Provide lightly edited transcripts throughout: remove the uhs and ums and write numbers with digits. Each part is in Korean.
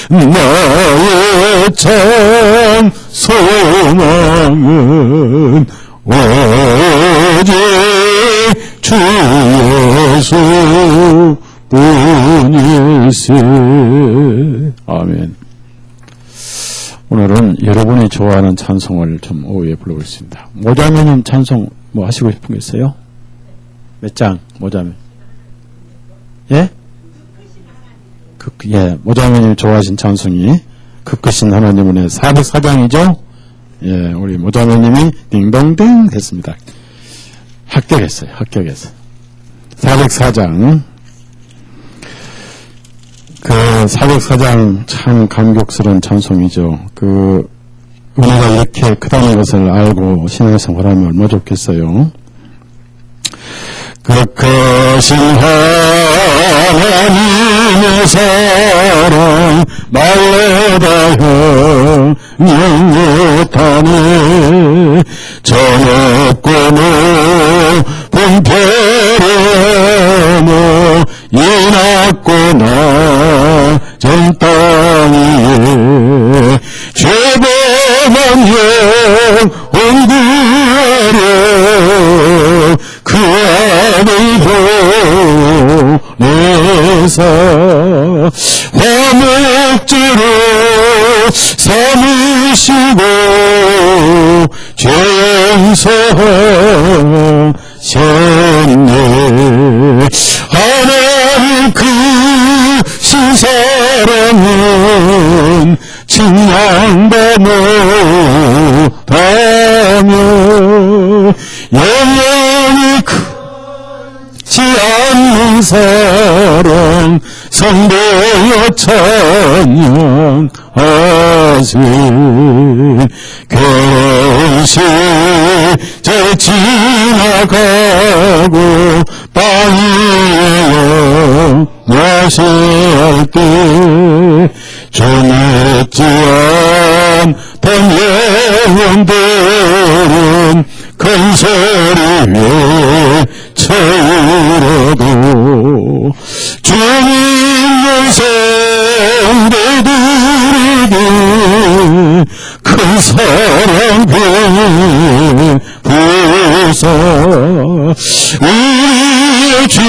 나의 참 소망은 오직 주 예수 뿐일세. 아멘. 오늘은 여러분이 좋아하는 찬송을 좀 오후에 불러보겠습니다. 모자매님 찬송 뭐 하시고 싶은 게 있어요? 몇 장? 모자매. 예? 예, 모자매님 좋아하신 찬송이 그 크신 하나님 은혜 404장이죠? 예, 우리 모자매님이 딩동댕 했습니다. 합격했어요. 404장. 그 404장 참 감격스러운 찬송이죠. 은혜가 이렇게 크다는 것을 알고 신앙생활하면 얼마나 좋겠어요. 그 크신 하나님의 사랑 말레다 영원하네. 저녁고 높은 별에모 이났고 낮은 땅 위에 죄범한 영혼 구하려 그 안을 보내사 화목제로 삼으시고 죄 용서하셨네. 하나님 크신 사랑은 측량도 못하며 영원히 크지 않는 사랑 성도여 찬양하세. 괴로운 시절 지나가고 땅에 영하실 때 주묻지 않던 영혼들은 큰 소리 외쳐이라도 주님의 성도들에게 큰 사랑 베푸사. 우리 주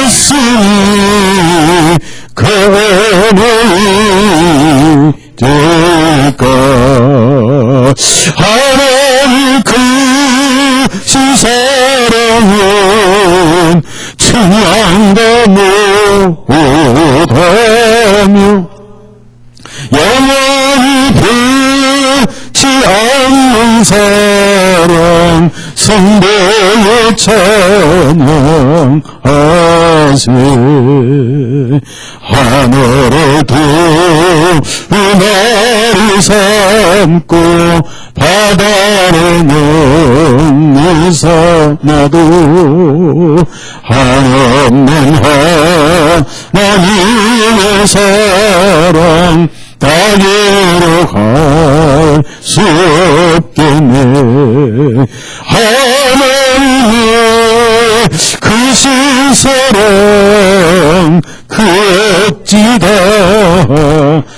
예수님 그분이 될까. 하나님 크신 사랑은 측량도 못하며 영원히 변치 않는 사랑 성도의 찬양하세. 하늘에도 은하를 삼고 바다를 넘는 사나도 한없는 하나님의 사랑 다리로 갈 수 없겠네. 하나님의 크신 사랑 그 어찌다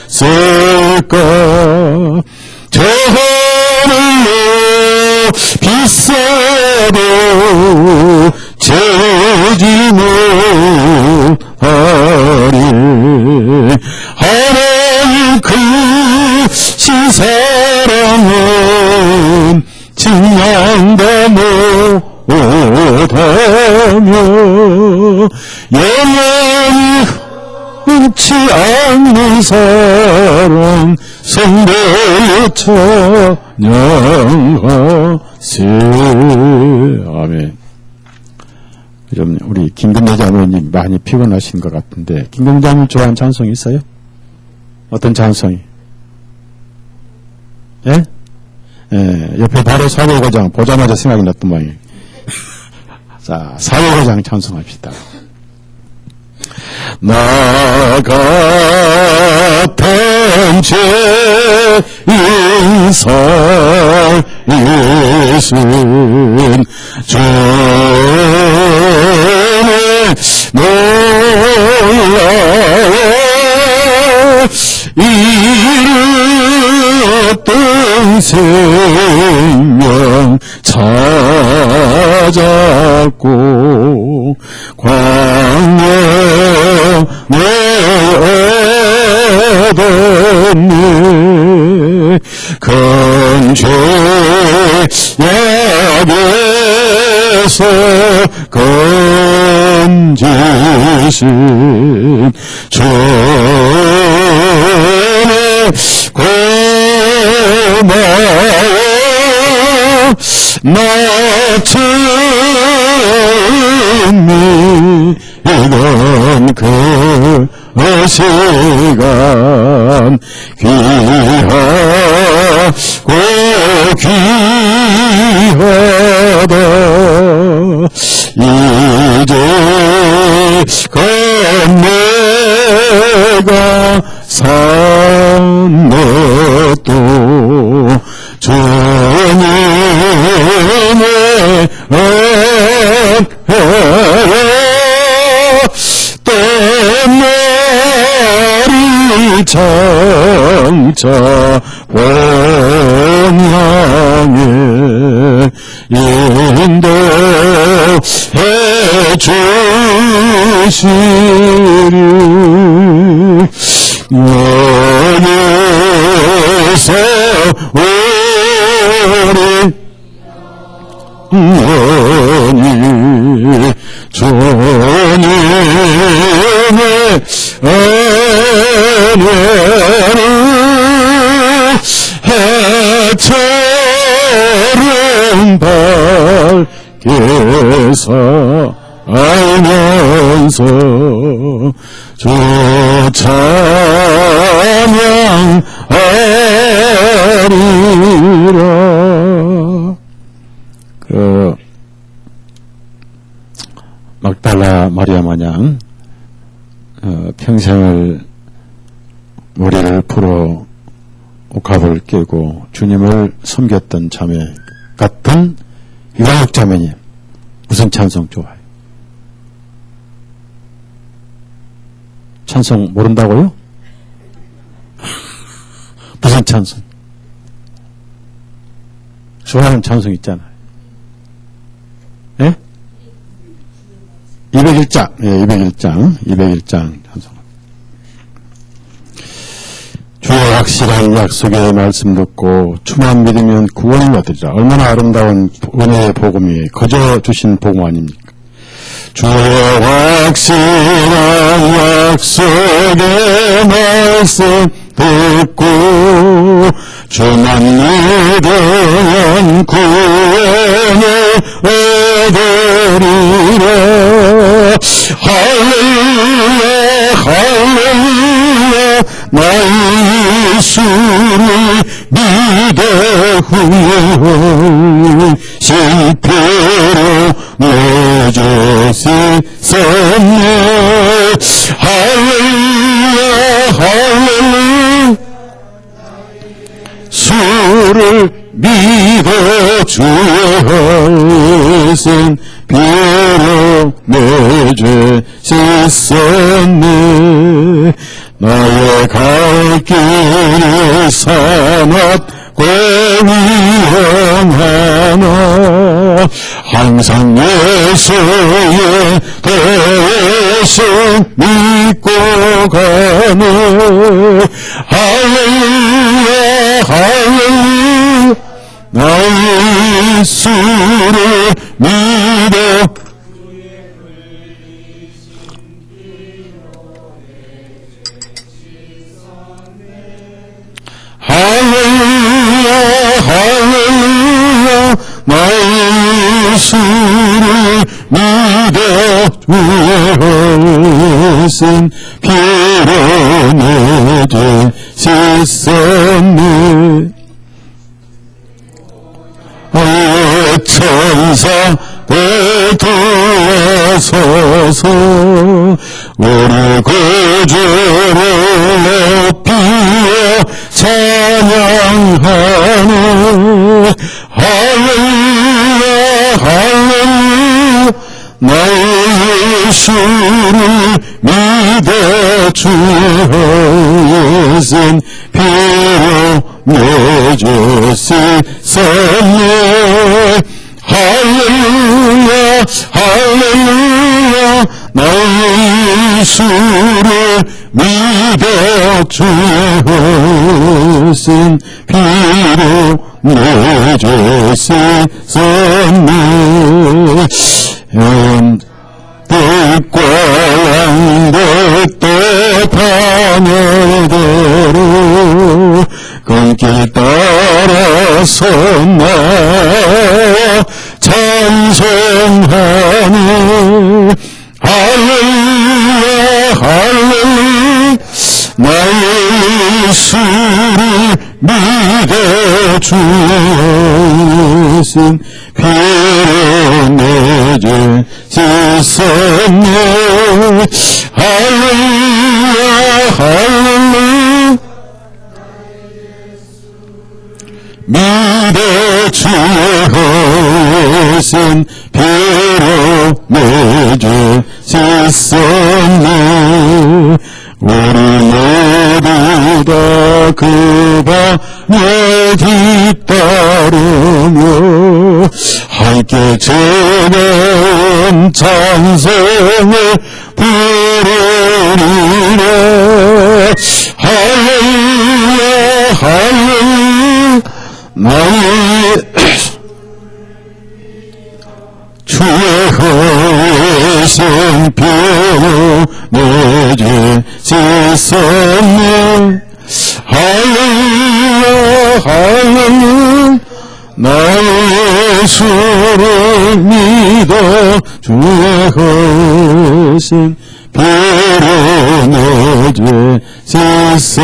쓸까. 저 하늘로 비싸도 채우지 못하리. 하나님 크신 사랑은 측량도 못하며 영원히 끊지 않는 사랑 성도의 찬양하세. 아멘. 좀 우리 김근대 자매님 많이 피곤하신 것 같은데 김근대 자매님 좋아하는 찬송이 있어요? 어떤 찬송이? 예? 예, 옆에 바로 사회과장 보자마자 생각이 났던 모양이에요. 자, 사회과장 찬송합시다. 나 같은 죄인 살리신 주는 몰라요. 잃었던 생명 찾았고 광명을 얻었네. 건죄약에서 건지신 주의 고마워. 나 처음 믿은 그 시간 귀하고 귀하다. 이제 내가 산 것도 주님의 은혜요. 또 머리 장차 본향에 인도해 주시리. 원에서 우리 원이 주님의 은혜를 해처럼 밝게서 알면서 주 찬양하리라. 막달라 마리아 마냥 평생을 머리를 풀어 옥합을 깨고 주님을 섬겼던 자매 같은 유광욱 자매님, 무슨 찬송 좋아요? 찬송 모른다고요? 무슨 찬송? 좋아하는 찬송 있잖아요. 예? 201장, 예, 201장 찬송. 주의 확실한 약속의 말씀 듣고 주만 믿으면 구원을 얻으리라. 얼마나 아름다운 은혜의 복음이 거저 주신 복음 아닙니까? 주의 확실한 약속의 말씀 듣고 주만 믿으면 구원을 얻으리라. 할렐루야 할렐루야. 나 예수를 믿어 후회 실패로 내 죄 씻었네. 할렐루야 할렐루야. 주를 믿어 주의 헐신 비로 내 죄 씻었네. 나의 갈 길이 사납고 위험하나 항상 예수의 대신 믿고 가네. 할렐루야 할렐루야. 나 예수를 믿어 할렐루야 할렐루야. 나 예수를 믿어 주의 헐신 피로 내 죄 씻었네. 천사들 도와서서 우리 구주를 높이어 찬양하네. 할렐루야 할렐루야. 나 예수를 믿어 주의 거센 피로 내주시소서. 할렐루야 할렐루야 나의 예수를 믿어 주신 피로 내주시소서. 뜻과 양도도 다녀도록 그 길 따라서 나 찬송하니 할렐루야 할렐루야 나의 예수를 믿어 주신 피로 내주시소서. 할렐루야 할렐루야 믿어 주신 피로 내주시소서. 우리 모두 다 그 방에 뒤따르며 함께 즐거운 찬송을 부르리라. 할렐루야 할렐루야 나의 주의 허신 피로 내주시소서. 할렐루야 할렐루야 나의 예수를 믿어 주의 허신 피로 내주시소서.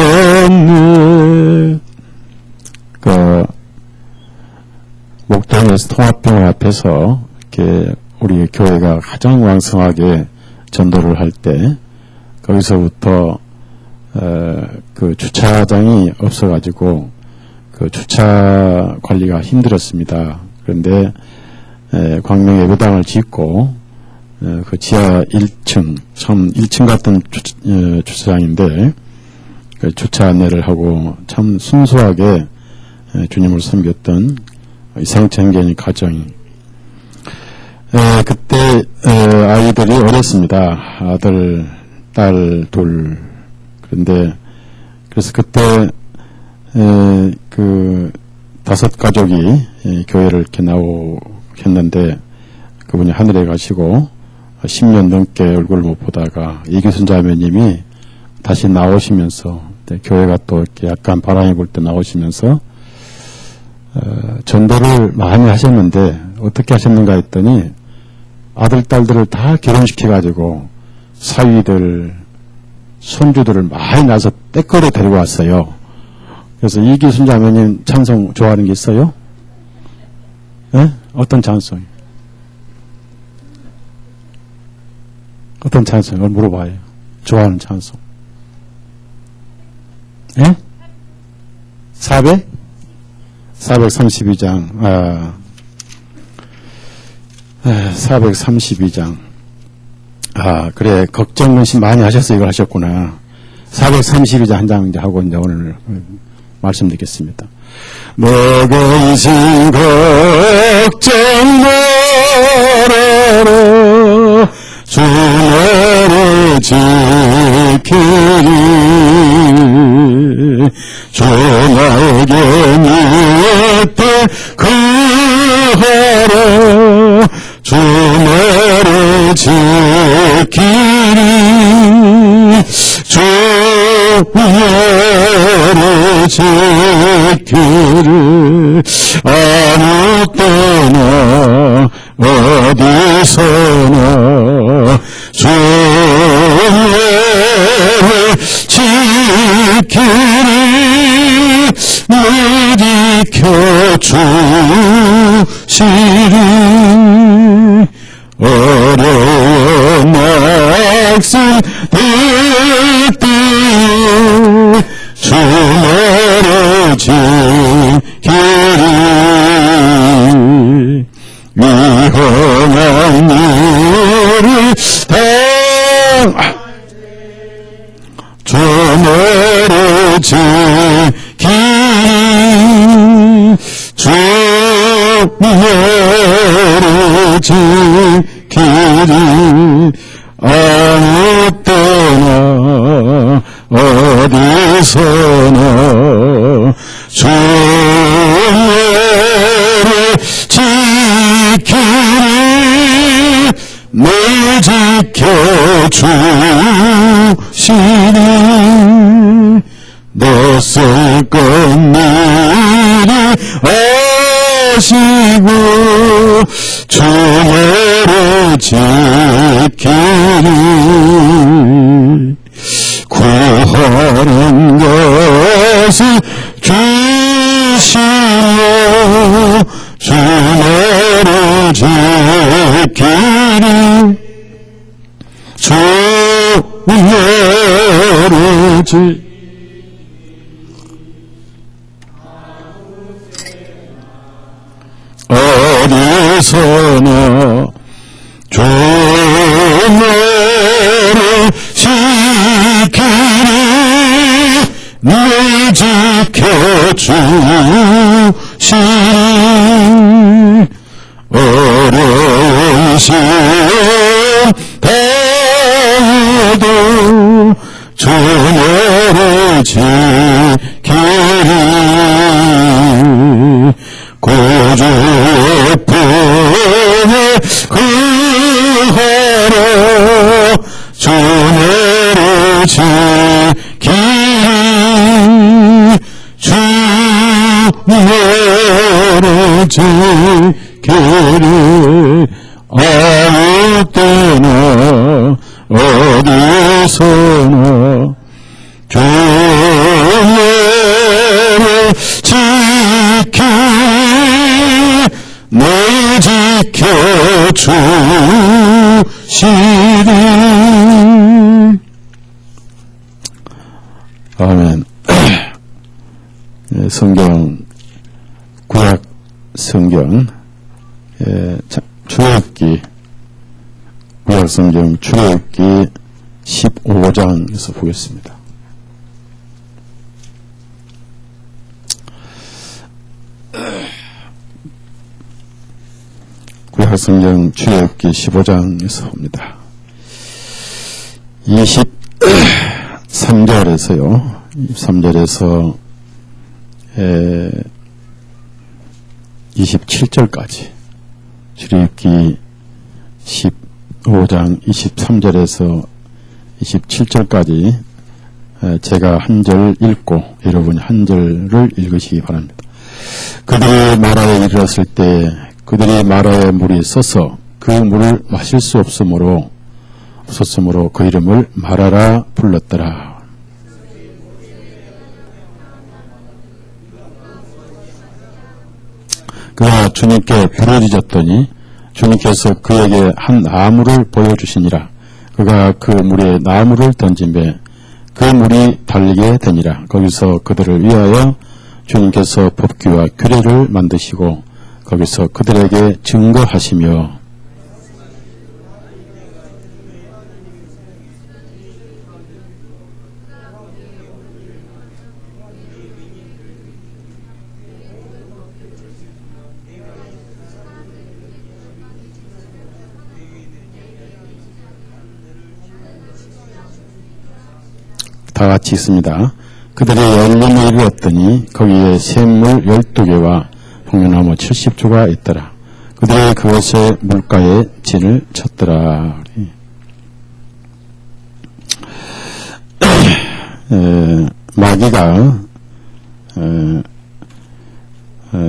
목동에서 통합병원 앞에서 이렇게 우리 교회가 가장 왕성하게 전도를 할 때 거기서부터 그 주차장이 없어가지고 그 주차 관리가 힘들었습니다. 그런데 광명 예배당을 짓고 그 지하 1층 처음 1층 같은 주차장인데 그 주차 안내를 하고 참 순수하게 주님을 섬겼던 이상천견이 가정이 그때 아이들이 어렸습니다. 아들, 딸 둘. 그런데 그래서 그때 그 5 가족이 교회를 이렇게 나오겠는데 그분이 하늘에 가시고 10년 넘게 얼굴을 못 보다가 이기순 자매님이 다시 나오시면서 교회가 또 이렇게 약간 바람이 불 때 나오시면서 전도를 많이 하셨는데 어떻게 하셨는가 했더니 아들, 딸들을 다 결혼시켜가지고 사위들, 손주들을 많이 낳아서 떼거리 데리고 왔어요. 그래서 이기순 자매님 찬송 좋아하는 게 있어요? 네? 어떤 찬송? 어떤 찬송을 물어봐요. 좋아하는 찬송. 예? 432장. 432장. 그래. 걱정, 근심 많이 하셔서 이걸 하셨구나. 432장 한 장 이제 하고 이제 오늘 말씀드리겠습니다. 뭐 근심 걱정 말아라. 주 너를 지키리. 주 나에게 네 뜻 구하라. 주 너를 지키리. 주 너를 지키리. 아무 때나 어디서나 주 너를 지키리. 늘 지켜주시리. 어려운 학생 될 때 주 너를 지키리. 위험한 일을 당할 주 너를 지키리 주 너를 지키리 아무 때나 어디서나 주 너를 지키리 널 지켜주시니 낯설 것만이 아시고 주 너를 지키리 구하는 것을 주시며 주 너를 지키리 주 너를 지키리 어디서나 주 너를 지키리 널 지켜주시니 어려운 시험 당해도 주 너를 지키리 구주의 품에 거하라 주 너를 지키리 주 너를 지키리 아무 때나 어디서나 주 너를 지키리 널 지켜주시리 아멘. 성경 구약 성경 출애굽기 구약 성경 출애굽기 15장에서 보겠습니다. 구약 성경 출애굽기 15장에서 봅니다. 23절에서요. 23절에서 27절까지 출애굽기 15장 23절에서 27절까지 제가 한 절 읽고 여러분이 한 절을 읽으시기 바랍니다. 그들이 마라에 이르렀을 때 그들이 마라에 물이 써서 그 물을 마실 수 없으므로 그 이름을 마라라 불렀더라. 그가 주님께 부르짖었더니 주님께서 그에게 한 나무를 보여주시니라. 그가 그 물에 나무를 던짐에 그 물이 달리게 되니라. 거기서 그들을 위하여 주님께서 법궤와 규례를 만드시고 거기서 그들에게 증거하시며 다 같이 있습니다. 그들이 열림에 이르렀더니 거기에 샘물 12개와 홍련나무 70조가 있더라. 그들이 그것의 물가에 진을 쳤더라.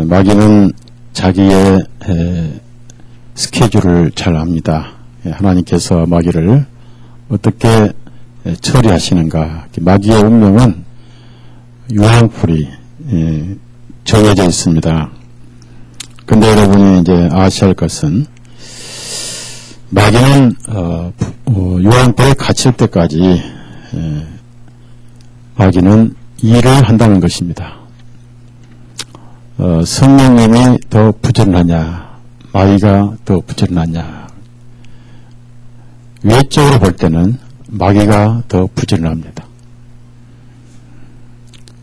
마귀는 자기의 스케줄을 잘 압니다. 하나님께서 마귀를 어떻게 처리하시는가. 마귀의 운명은 유황풀이 정해져 있습니다. 근데 여러분이 이제 아셔야 할 것은 마귀는 유황불에 갇힐 때까지 마귀는 일을 한다는 것입니다. 성령님이 더 부지런하냐 마귀가 더 부지런하냐. 외적으로 볼 때는 마귀가 더 부지런합니다.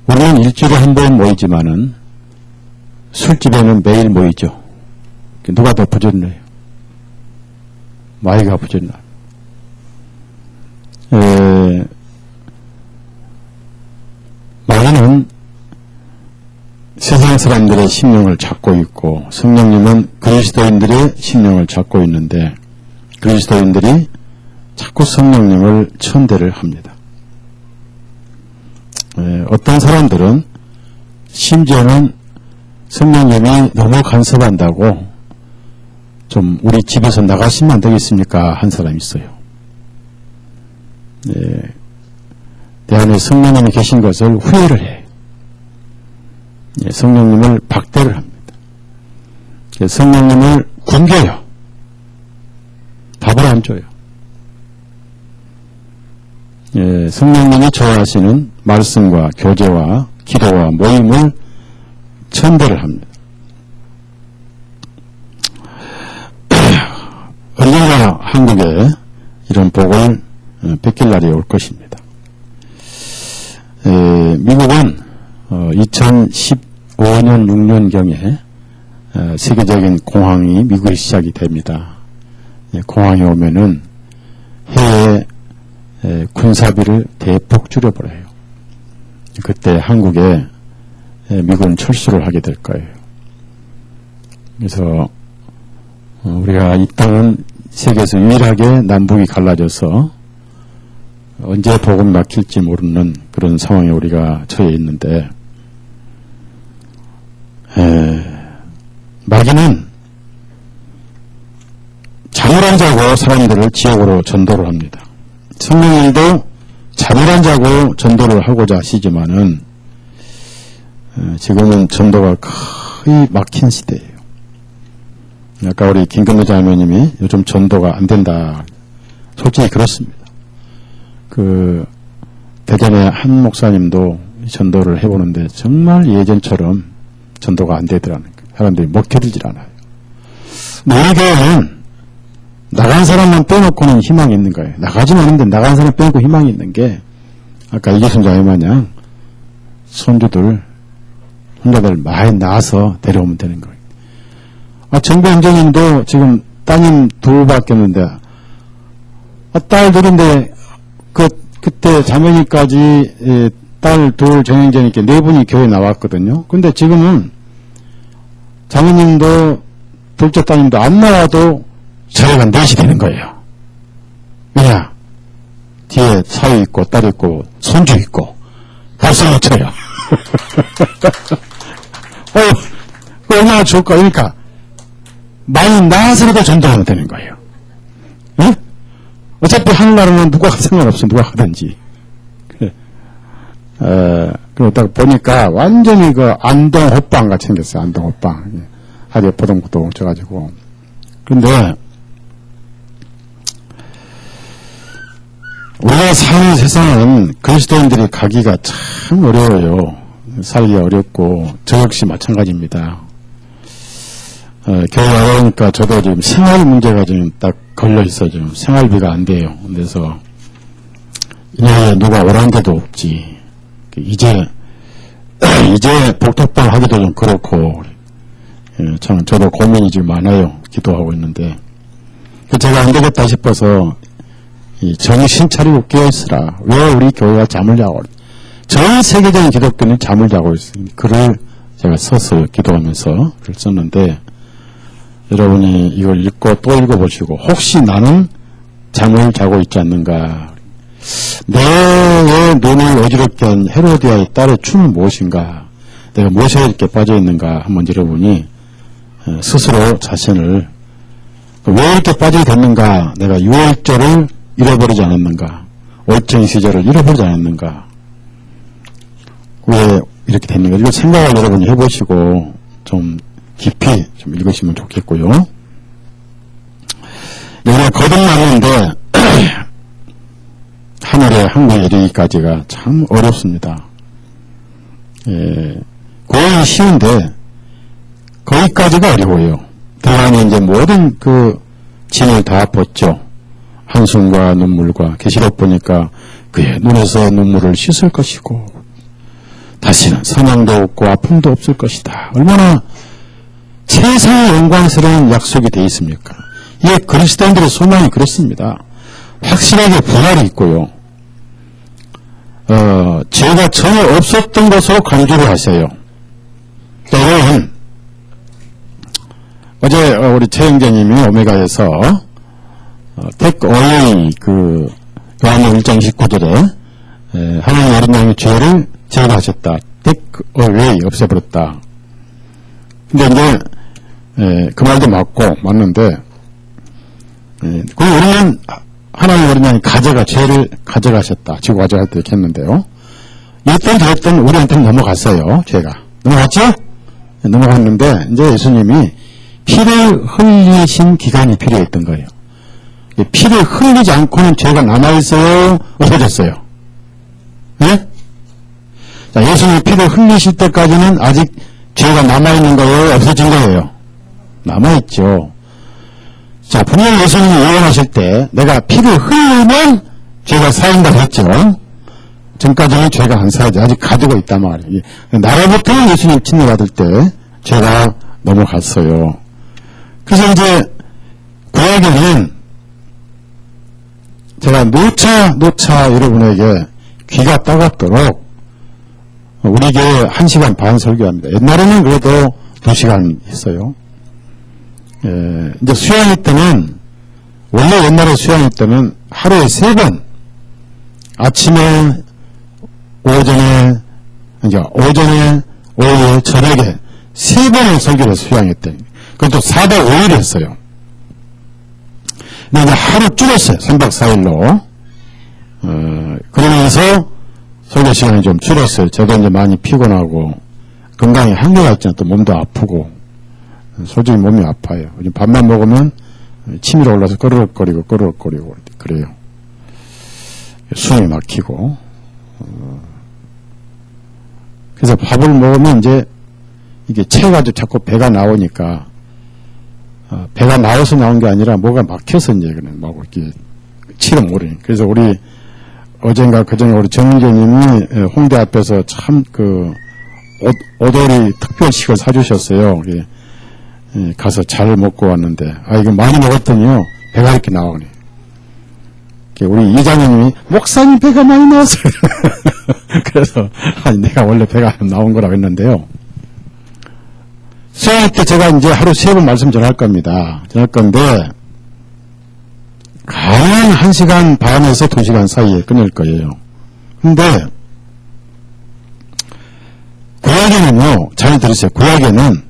우리는 일주일에 한 번 모이지만은 술집에는 매일 모이죠. 누가 더 부졌나요? 마이가 부졌나? 마귀는 세상 사람들의 심령을 잡고 있고 성령님은 그리스도인들의 심령을 잡고 있는데 그리스도인들이 자꾸 성령님을 천대를 합니다. 어떤 사람들은 심지어는 성령님이 너무 간섭한다고 좀 우리 집에서 나가시면 안 되겠습니까? 한 사람이 있어요. 내 안에 성령님이 계신 것을 후회를 해요. 성령님을 박대를 합니다. 성령님을 굶겨요. 답을 안 줘요. 성령님이 좋아하시는 말씀과 교제와 기도와 모임을 천대를 합니다. 언젠가 한국에 이런 복을 뺏길 날이 올 것입니다. 미국은 2015년 6년경에 세계적인 공황이 미국에 시작이 됩니다. 공황이 오면은 해외 군사비를 대폭 줄여버려요. 그때 한국에 미국은 철수를 하게 될 거예요. 그래서 우리가 이 땅은 세계에서 유일하게 남북이 갈라져서 언제 복음이 막힐지 모르는 그런 상황에 우리가 처해 있는데 마귀는 잠을 안 자고 사람들을 지옥으로 전도를 합니다. 성령님도 잠을 안 자고 전도를 하고자 하시지만은 지금은 전도가 거의 막힌 시대예요. 아까 우리 김근우 자매님이 요즘 전도가 안 된다. 솔직히 그렇습니다. 대전의 한 목사님도 전도를 해보는데 정말 예전처럼 전도가 안 되더라는 거예요. 사람들이 먹혀들질 않아요. 우리 교회는 나간 사람만 빼놓고는 희망이 있는 거예요. 나가진 않은데 나간 사람 빼놓고 희망이 있는 게 아까 이기순 자매 마냥 손주들, 혼자들 많이 낳아서 데려오면 되는 거예요. 정부 행정님도 지금 따님 둘밖에 없는데 딸 둘인데 그때 자매님까지 딸 둘 정행자님께 네 분이 교회 나왔거든요. 근데 지금은 자매님도 둘째 따님도 안 나와도 저희가 넷이 되는 거예요. 왜냐? 뒤에 사위 있고 딸 있고 손주 있고 벌써 놓쳐요. 얼마나 좋을까? 그러니까 많이 나와서라도 전도하면 되는 거예요. 응? 어차피 하늘나라는 누가 상관없어. 누가 하든지. 그리고 딱 보니까 완전히 안동 호빵 같이 생겼어요. 안동 호빵. 하루에 포동포동 쪄가지고. 근데 우리가 사는 세상은 그리스도인들이 가기가 참 어려워요. 살기가 어렵고 저 역시 마찬가지입니다. 교회 나가니까 저도 지금 생활 문제가 지금 딱 걸려있어. 지금 생활비가 안 돼요. 그래서 이제 누가 오란데도 없지. 이제 복덕방 하기도 좀 그렇고 참 저도 고민이 지금 많아요. 기도하고 있는데 제가 안 되겠다 싶어서 정신 차리고 깨어있으라. 왜 우리 교회가 잠을 자고 전 세계적인 기독교는 잠을 자고 있으니 글을 제가 썼어요. 기도하면서 글을 썼는데 여러분이 이걸 읽고 또 읽어보시고 혹시 나는 잠을 자고 있지 않는가. 내 눈을 어지럽게 한 헤로디아의 딸의 춤은 무엇인가. 내가 무엇에 이렇게 빠져있는가 한번 여러분이 스스로 자신을 왜 이렇게 빠지게 됐는가. 내가 유월절을 잃어버리지 않았는가. 월정 시절을 잃어버리지 않았는가. 왜 이렇게 됐는가. 이거 생각을 여러분이 해보시고 좀 깊이 좀 읽으시면 좋겠고요. 내가 거듭났는데 하늘에 한국에 이르기까지가 참 어렵습니다. 고행이 쉬운데 거기까지가 어려워요. 대안에 이제 모든 짐을 다 벗죠. 한숨과 눈물과 계시록 보니까 그의 눈에서 눈물을 씻을 것이고 다시는 사냥도 없고 아픔도 없을 것이다. 얼마나 최상의 영광스러운 약속이 되어 있습니까? 이게 그리스도인들의 소망이 그렇습니다. 확실하게 부활이 있고요. 죄가 전혀 없었던 것으로 강조를 하세요. 또는 어제 우리 최영재님이 오메가에서 take away 그 요한복음 1장 29절에 하나님 어린 양의 죄를 제거하셨다. take away 없애버렸다. 근데 이제 그 말도 맞는데 우리는 하나님 어린 양이 죄를 가져가셨다. 지고 가져갈 때 이렇게 했는데요. 이랬던 저랬던 우리한테는 넘어갔어요. 죄가. 넘어갔죠? 넘어갔는데 이제 예수님이 피를 흘리신 기간이 필요했던 거예요. 피를 흘리지 않고는 죄가 남아있어요? 없어졌어요? 네? 자, 예수님이 피를 흘리실 때까지는 아직 죄가 남아있는 거예요? 없어진 거예요? 남아있죠. 자, 분명히 예수님이 예언하실 때 내가 피를 흘리면 죄가 사인다고 했죠. 전까지는 죄가 안 사야지. 아직 가두고 있단 말이에요. 나로부터 예수님 침례받을 때 죄가 넘어갔어요. 그래서 이제 구약에는 제가 노차 여러분에게 귀가 따갑도록 우리 교회 1시간 반 설교합니다. 옛날에는 그래도 2시간 했어요. 이제 수양회 때는 원래 옛날에 수양회 때는 하루에 3번 아침에 오전에 오후에 저녁에 3번을 설교를 해서 수양회 때 그것도 4박 5일 했어요. 근데 이제 하루 줄였어요. 3박 4일로 그러면서 설교 시간이 좀 줄었어요. 저도 이제 많이 피곤하고 건강에 한계가 있잖아요. 또 몸도 아프고 솔직히 몸이 아파요. 밥만 먹으면 침이 올라서 꺼르륵거리고 그래요. 숨이 막히고 그래서 밥을 먹으면 이제 이게 채가지고 자꾸 배가 나오니까 배가 나와서 나온 게 아니라 뭐가 막혀서 이제 그냥 막 이렇게 치를 모르니. 그래서 우리 어젠가 그전에 우리 정인재님이 홍대 앞에서 참 그 오돌이 특별식을 사주셨어요. 가서 잘 먹고 왔는데 이거 많이 먹었더니요 배가 이렇게 나오네. 우리 이장님이 목사님 배가 많이 나왔어요. 그래서 내가 원래 배가 나온 거라고 했는데요. 수양회 때 제가 이제 하루 3번 말씀 전할 겁니다. 전할 건데 가능한 1시간 반에서 2시간 사이에 끝낼 거예요. 근데 구약에는요, 잘 들으세요. 구약에는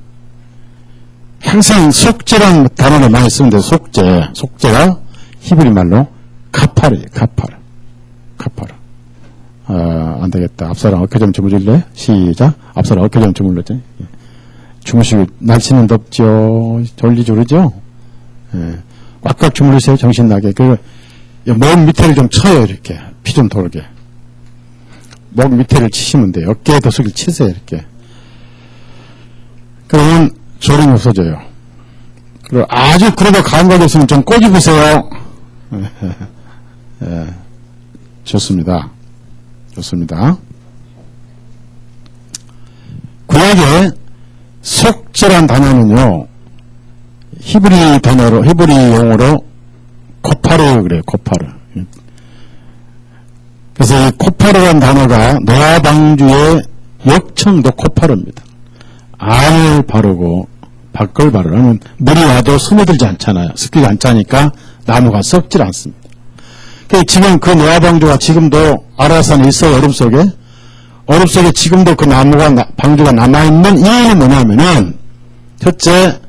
항상 속죄라는 단어를 많이 쓰는데 속죄가 히브리 말로 카파르예요. 카파르. 안 되겠다. 앞사람 어깨 좀 주물릴래? 시작. 앞사람 어깨 좀 주물렀지? 주무시고 날씨는 덥죠. 졸리죠, 그러죠? 꽉꽉 주무르세요. 정신나게. 그리고 목 밑에를 좀 쳐요. 이렇게 피 좀 돌게. 목 밑에를 치시면 돼요. 어깨에 도수기를 치세요. 이렇게. 그러면 졸음이 없어져요. 그리고 아주 그래도 감각이 없으면 좀 꼬집으세요. 좋습니다. 구약에 속죄란 단어는요, 히브리 용어로 코파르 그래요. 코파르. 그래서 이 코파르라는 단어가 노아 방주의 역청도 코파르입니다. 알을 바르고 밖을 바르면 물이 와도 스며들지 않잖아요. 습기가 안 차니까 나무가 썩질 않습니다. 지금 그 노아 방주가 지금도 아라산에 있어요. 얼음 속에 지금도 그 방주가 남아있는 이유는 뭐냐면은 첫째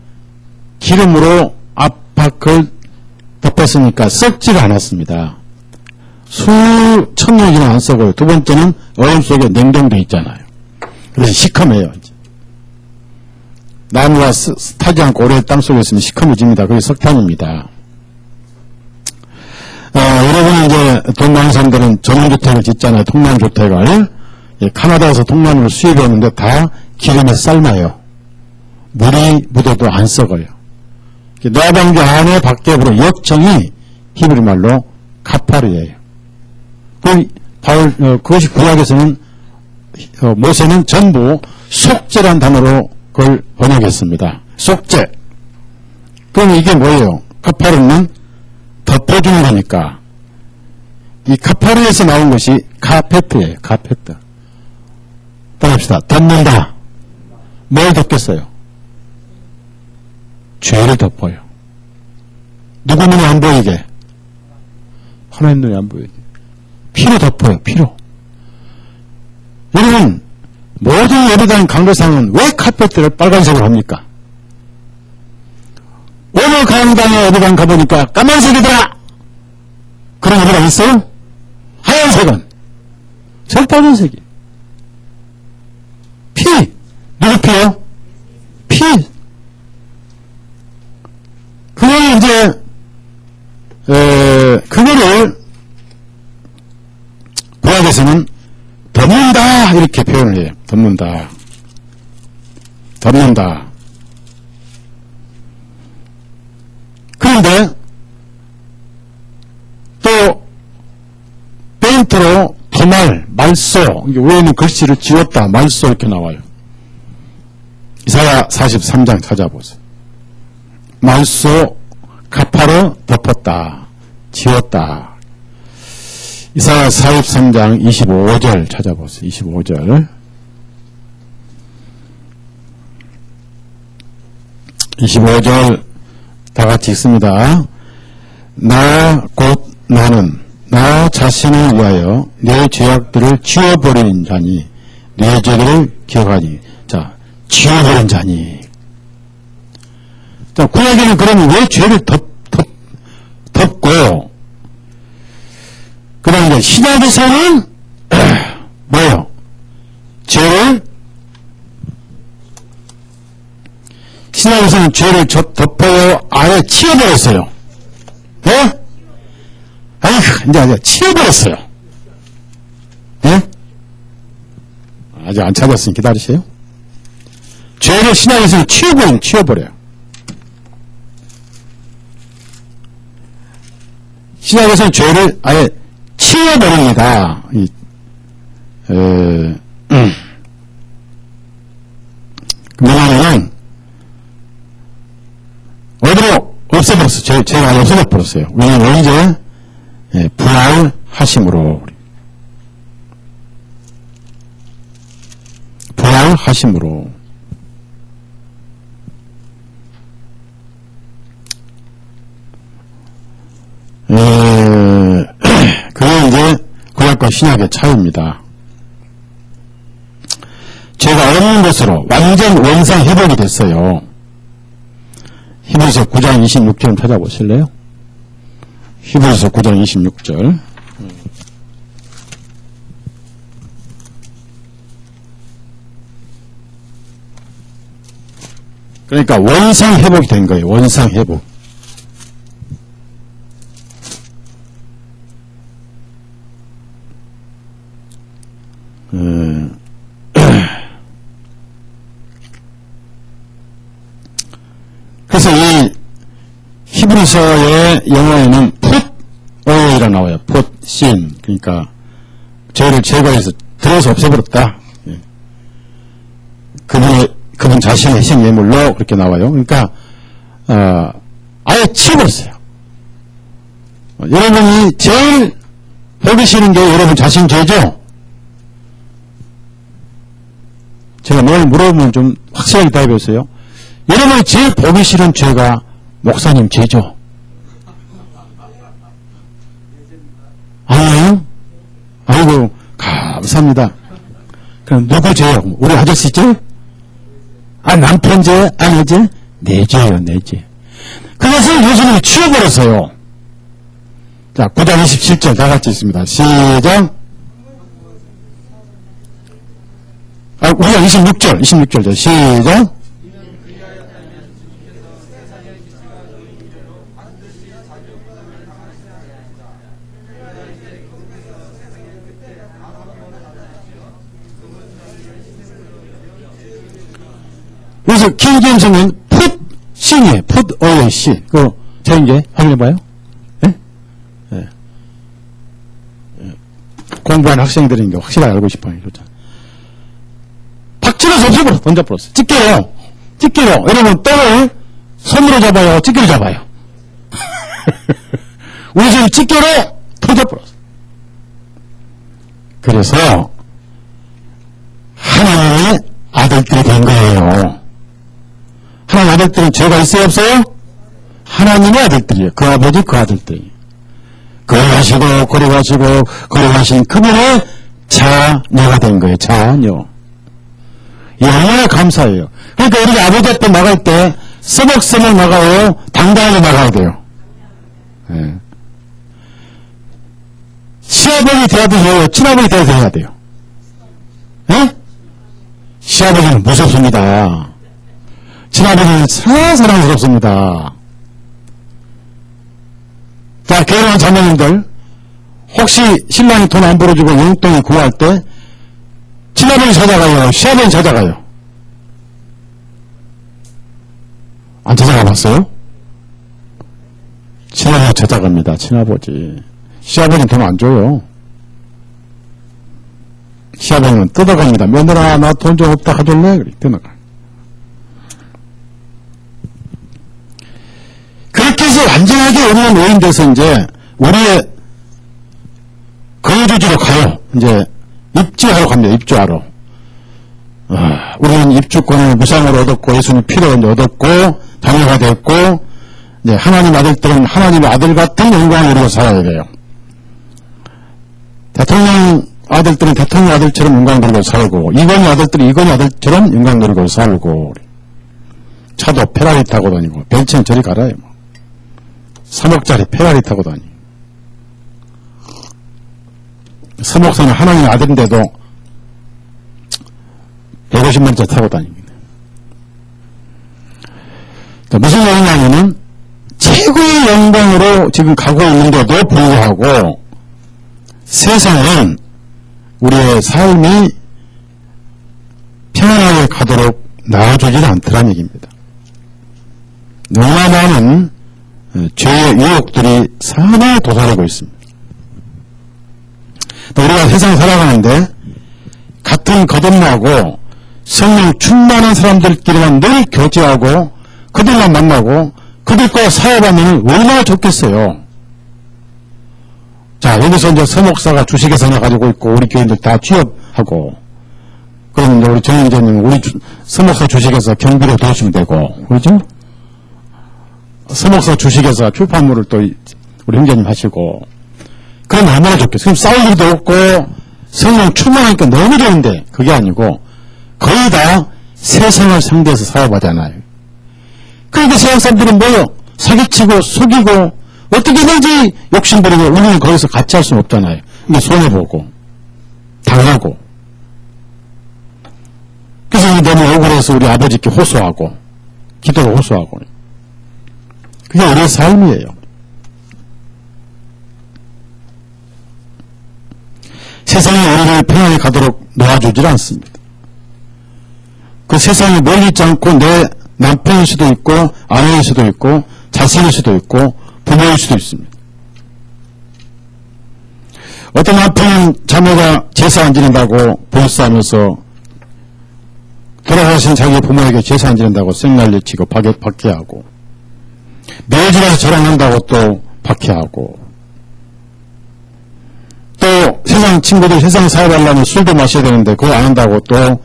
기름으로 앞밖을 덮었으니까 썩지가 않았습니다. 수천 년이나 안 썩어요. 두 번째는 얼음 속에 냉동돼 있잖아요. 그래서 시커매요. 나무가 타지 않고 오래 땅 속에 있으면 시커매집니다. 그게 석탄입니다. 여러분 이제 돈 많은 사람들은 전원주택을 짓잖아요. 통나무주택을. 카나다에서 통나무를 수입했는데 다 기름에 삶아요. 물이 묻어도 안 썩어요. 노아방주 안에 밖에 역정이 히브리 말로 카파르예요. 그것이 구약에서는 모세는 전부 속죄란 단어로 그걸 번역했습니다. 속죄. 그럼 이게 뭐예요? 카파르는 덮어주는 거니까. 이 카파르에서 나온 것이 카페트예요. 카페트. 따라합시다. 덮는다. 뭘 덮겠어요? 죄를 덮어요. 누구 눈에 안 보이게? 하나님 눈에 안 보이게. 피로 덮어요. 피로. 여러분, 모든 예배당 강도상은 왜 카페트를 빨간색으로 합니까? 오늘 강당에 예배당 가보니까 까만색이더라! 그런 예배당 있어요? 하얀색은? 저 빨간색이. 피! 누구 피요? 피! 그걸 이제, 그거를 구약에서는 덮는다 이렇게 표현을 해요. 덮는다. 덮는다. 그런데 또 페인트로 도말, 말소, 위에는 글씨를 지웠다, 말소 이렇게 나와요. 이사야 43장 찾아보세요. 말소, 카파로 덮었다, 지웠다. 이사야 43장 25절 찾아보세요. 25절. 25절 다 같이 읽습니다. 나 곧 나는 나 자신을 위하여 내 죄악들을 지워버리는 자니 내 죄를 기억하니. 자, 지워버린 자니. 자, 구약에는 그러면 왜 죄를 덮고 그 다음에 신약에서는 뭐예요? 죄를 신약에서는 죄를 덮어요? 아예 치워버렸어요. 네? 아이고, 이제 치워버렸어요. 네? 아직 안 찾았으니 기다리세요. 죄를 신약에서는 치워버려요. 신약에서는 죄를 아예 치워버립니다. 뭐냐면은, 어디로 없애버렸어요. 죄가 아예 없어져버렸어요. 왜냐면 언제? 부활하심으로. 부활하심으로. 그게 이제 구약과 신약의 차이입니다. 죄가 없는 것으로 완전 원상 회복이 됐어요. 히브리서 9장 26절 찾아보실래요? 히브리서 9장 26절. 그러니까 원상 회복이 된 거예요. 원상 회복. 그래서 이 히브리서의 영어에는 put away라 나와요. put sin. 그러니까 죄를 제거해서 들어서 없애버렸다. 그분 자신의 희생 예물로 그렇게 나와요. 그러니까 아예 치워버렸어요. 여러분이 제일 보기 싫은 게 여러분 자신 죄죠? 제가 뭘 물어보면 좀 확실하게 답해보세요. 여러분이 제일 보기 싫은 죄가 목사님 죄죠? 아니에요? 아이고, 감사합니다. 그럼 누구 죄요? 우리 아저씨 죄? 남편 죄? 아내 죄? 내 죄예요, 내 죄. 그것을 예수님이 치워버렸어요. 자, 9장 27절 다 같이 있습니다. 시작. 우리가 26절, 시작. 그래서 킹제임스는 put sin이에요. put away sin. 그거 제가 이제 확인해봐요. 네? 네. 공부하는 학생들은 이제 확실하게 알고 싶어요. 그렇죠? 탁 치면서 없애버렸어. 던져버렸어. 집게로. 여러분, 떡을 손으로 잡아요? 집게로 잡아요? 우리 집 집게로 터져버렸어. 그래서, 하나님의 아들들이 된 거예요. 하나님 아들들은 죄가 있어요, 없어요? 하나님의 아들들이에요. 그 아버지, 그 아들들이. 거룩하신 그분의 자녀가 된 거예요. 자녀. 이 얼마나 감사해요. 그러니까 우리가 아버지 앞에 나갈 때 서먹서먹 나가요? 당당하게 나가야 돼요. 예. 시아버지 돼야 돼요? 친아버지 돼야 돼요? 예? 시아버지는 무섭습니다. 친아버지는 사랑스럽습니다. 자, 결혼한 자매님들, 혹시 신랑이 돈 안 벌어주고 용돈을 구할 때, 친아버지 찾아가요? 시아버지 찾아가요? 안 찾아가 봤어요? 친아버지 찾아갑니다. 친아버지. 시아버지는 돈 안 줘요. 시아버지는 뜯어갑니다. 며느라, 나 돈 좀 없다 가줄래? 그래, 뜯어가. 그렇게 해서 완전하게 없는 노인 돼서 이제 우리의 거주지로 가요. 이제 입주하러 갑니다. 입주하러. 우리는 입주권을 무상으로 얻었고 예수님 피로 얻었고 자녀가 됐고 이제 하나님 아들들은 하나님의 아들 같은 영광을 누리고 살아야 돼요. 대통령 아들들은 대통령 아들처럼 영광 누리고 살고 이건희 아들들이 이건희 아들처럼 영광 누리고 살고 차도 페라리 타고 다니고 벤츠는 저리 갈아요. 3억짜리 페라리 타고 다니. 서목사는 하나님의 아들인데도 150만짜리 타고 다닙니다. 그러니까 무슨 얘기냐면은 최고의 영광으로 지금 가고 있는데도 불구하고 세상은 우리의 삶이 평안하게 가도록 나아주지는 않더란 얘기입니다. 너무나 많은 죄의 유혹들이 산에 도사리고 있습니다. 또 우리가 세상 살아가는데 같은 거듭나고 성령 충만한 사람들끼리만 늘 교제하고 그들만 만나고 그들과 사업하면 얼마나 좋겠어요. 자, 여기서 이제 서목사가 주식회사 가지고 있고 우리 교인들 다 취업하고 그러면 이제 우리 정영재님 우리 서목사 주식회사 경비로 도우시면 되고 그렇죠? 서목사 주식회사 출판물을 또 우리 형제님 하시고 그럼 얼마나 좋겠어요. 그럼 싸울 일도 없고 성령 충만하니까 너무 좋은데 그게 아니고 거의 다 세상을 상대해서 사업하잖아요. 그러니까 세상 사람들은 뭐요? 사기치고 속이고 어떻게든지 욕심부리고 우리는 거기서 같이 할 수는 없잖아요. 이게 손해보고 당하고 그래서 우리 너무 억울해서 우리 아버지께 호소하고 기도로 호소하고 그게 우리의 삶이에요. 세상이 우리를 평안히 가도록 놓아주질 않습니다. 그 세상에 멀리 있지 않고 내 남편일 수도 있고 아내일 수도 있고 자식일 수도 있고 부모일 수도 있습니다. 어떤 남편은 자녀가 제사 안 지낸다고 불쌍하면서 돌아가신 자기 부모에게 제사 안 지낸다고 생난리치고 박해하고 매일집에서 자랑한다고 또 박해하고 또 세상 친구들 세상 사업하려면 술도 마셔야 되는데 그거 안 한다고 또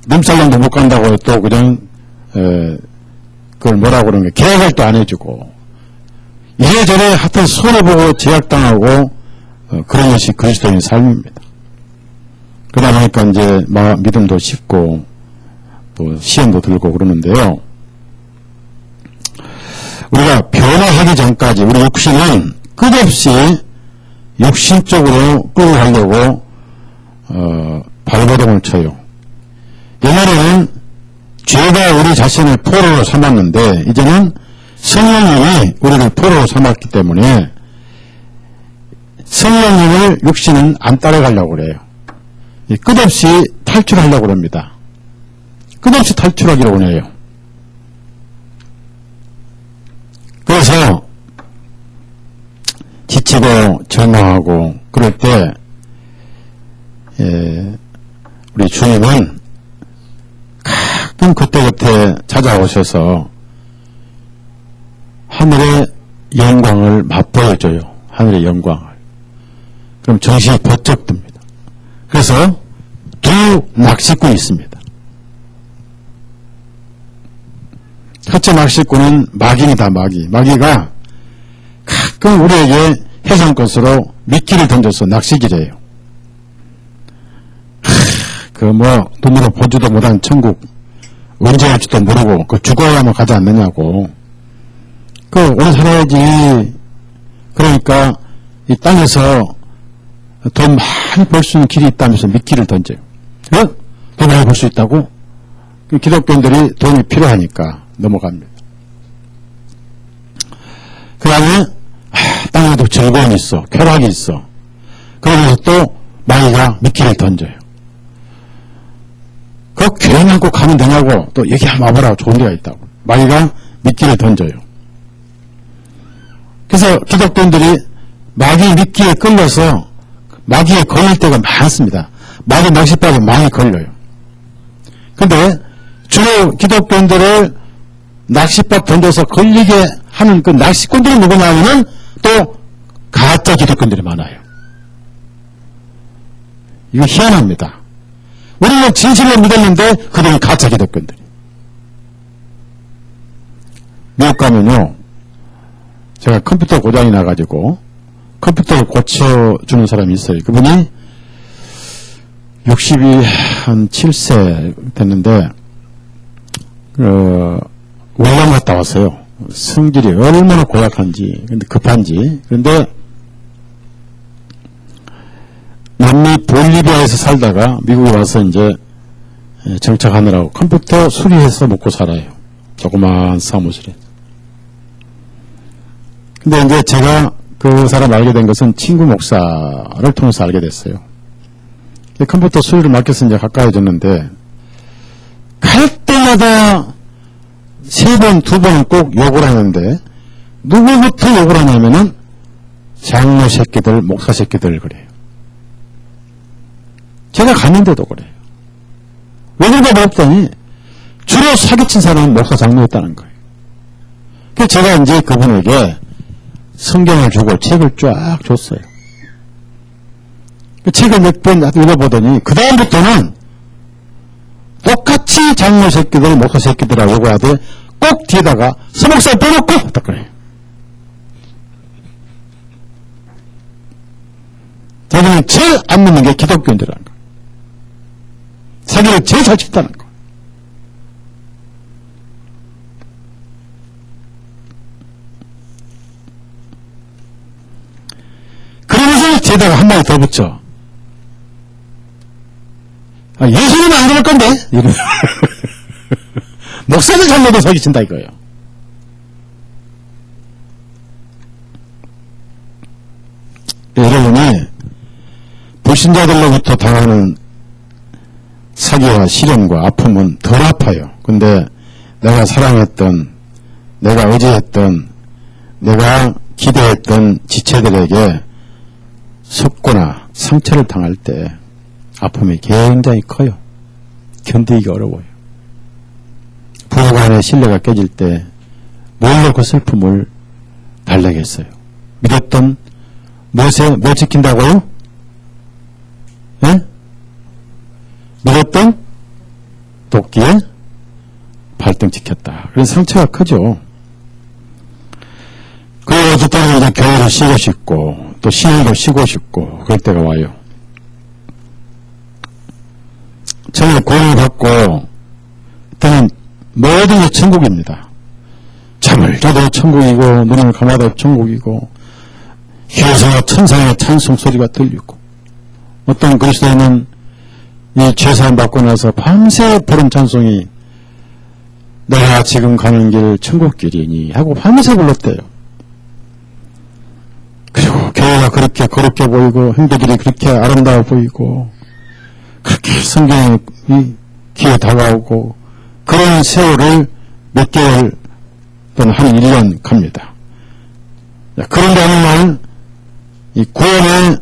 룸살롱도 못 간다고 또 그냥 그걸 뭐라고 그러는 게 계획을 또 안 해주고 이래저래 하여튼 손해보고 제약당하고 그런 것이 그리스도인의 삶입니다. 그러다 보니까 이제 믿음도 쉽고 또 시험도 들고 그러는데요. 우리가 변화하기 전까지 우리 육신은 끝없이 육신적으로 끌고 가려고 발버둥을 쳐요. 옛날에는 죄가 우리 자신을 포로로 삼았는데 이제는 성령님이 우리를 포로로 삼았기 때문에 성령님을 육신은 안 따라가려고 그래요. 끝없이 탈출하려고 합니다. 끝없이 탈출하기로 원해요. 그래서 지치고 절망하고 그럴 때 우리 주님은 그럼 그때그때 찾아오셔서 하늘의 영광을 맛보여줘요. 하늘의 영광을. 그럼 정신이 번쩍 듭니다. 그래서 두 낚시꾼이 있습니다. 첫째 낚시꾼은 마귀입니다. 마귀가 가끔 우리에게 해상것으로 미끼를 던져서 낚시기를 해요. 눈으로 보지도 못한 천국 언제 올지도 모르고 죽어야만 가지 않느냐고. 오래 살아야지. 그러니까 이 땅에서 돈 많이 벌 수 있는 길이 있다면서 미끼를 던져요. 돈 많이 벌 수 있다고? 기독교인들이 돈이 필요하니까 넘어갑니다. 그 다음에 땅에도 즐거움이 있어. 쾌락이 있어. 그러면서 또 마귀가 미끼를 던져요. 교회 안고 가면 되냐고. 또 여기 한번 와보라. 좋은 데가 있다고. 마귀가 미끼를 던져요. 그래서 기독교인들이 마귀 미끼에 끌려서 마귀에 걸릴 때가 많습니다. 마귀 낚싯바에 많이 걸려요. 근데 주로 기독교인들을 낚싯밥 던져서 걸리게 하는 그 낚시꾼들이 누구냐 하면은 또 가짜 기독교인들이 많아요. 이거 희한합니다. 우리는 진실을 믿었는데 그들은 가짜 기독교인들이. 미국 가면요, 제가 컴퓨터 고장이 나가지고 컴퓨터를 고쳐주는 사람이 있어요. 그분이 60이 한 7세 됐는데 월남 갔다 왔어요. 성질이 얼마나 고약한지, 근데 급한지. 그런데 남미 볼리비아에서 살다가 미국에 와서 이제 정착하느라고 컴퓨터 수리해서 먹고 살아요. 조그만 사무실에. 근데 이제 제가 그 사람 알게 된 것은 친구 목사를 통해서 알게 됐어요. 컴퓨터 수리를 맡겨서 이제 가까워졌는데, 갈 때마다 3번, 2번은 꼭 욕을 하는데, 누구부터 욕을 하냐면은, 장로 새끼들, 목사 새끼들 그래요. 제가 갔는데도 그래요. 왜 그런가 물었더니, 주로 사기친 사람은 목사 장로였다는 거예요. 그래서 제가 이제 그분에게 성경을 주고 책을 쫙 줬어요. 그 책을 몇 번 읽어보더니, 그다음부터는 똑같이 장로 새끼들, 목사 새끼들하고 요구하되 꼭 뒤에다가 서목사 빼놓고 딱 그래요. 자기는 제일 안 믿는 게 기독교인들이라는 거예요. 사기를 제일 잘 쳤다는 거예요. 그러면서 뒤에다가 한마디 더 붙여. 예수님은 안 그럴 건데? 이러면. 목사를 잘못해도 사기친다 이거예요. 여러분이 불신자들로부터 당하는 사기와 시련과 아픔은 덜 아파요. 근데 내가 사랑했던, 내가 의지했던, 내가 기대했던 지체들에게 속거나 상처를 당할 때 아픔이 굉장히 커요. 견디기가 어려워요. 부부 간의 신뢰가 깨질 때 뭘 놓고 슬픔을 달래겠어요. 믿었던 무엇에 뭐 지킨다고요? 예? 믿었던 도끼에 발등 지켰다. 그래서 상처가 크죠. 그리고 어떨 때는 이제 교회를 쉬고 싶고 또 신앙도 쉬고 싶고 그럴 때가 와요. 저는 구원을 받고 그때는 모든 게 천국입니다. 잠을 자도 천국이고 눈을 감아도 천국이고 효성과 천상의 찬송 소리가 들리고 어떤 그리스도인은 이 죄사함 받고 나서 밤새 부른 찬송이 내가 지금 가는 길 천국길이니 하고 밤새 불렀대요. 그리고 교회가 그렇게 거룩해 보이고 행도들이 그렇게 아름다워 보이고 그렇게 성경이 귀에 다가오고 그런 세월을 몇 개월 또는 한 1년 갑니다. 그런데 어느 날 이 구원에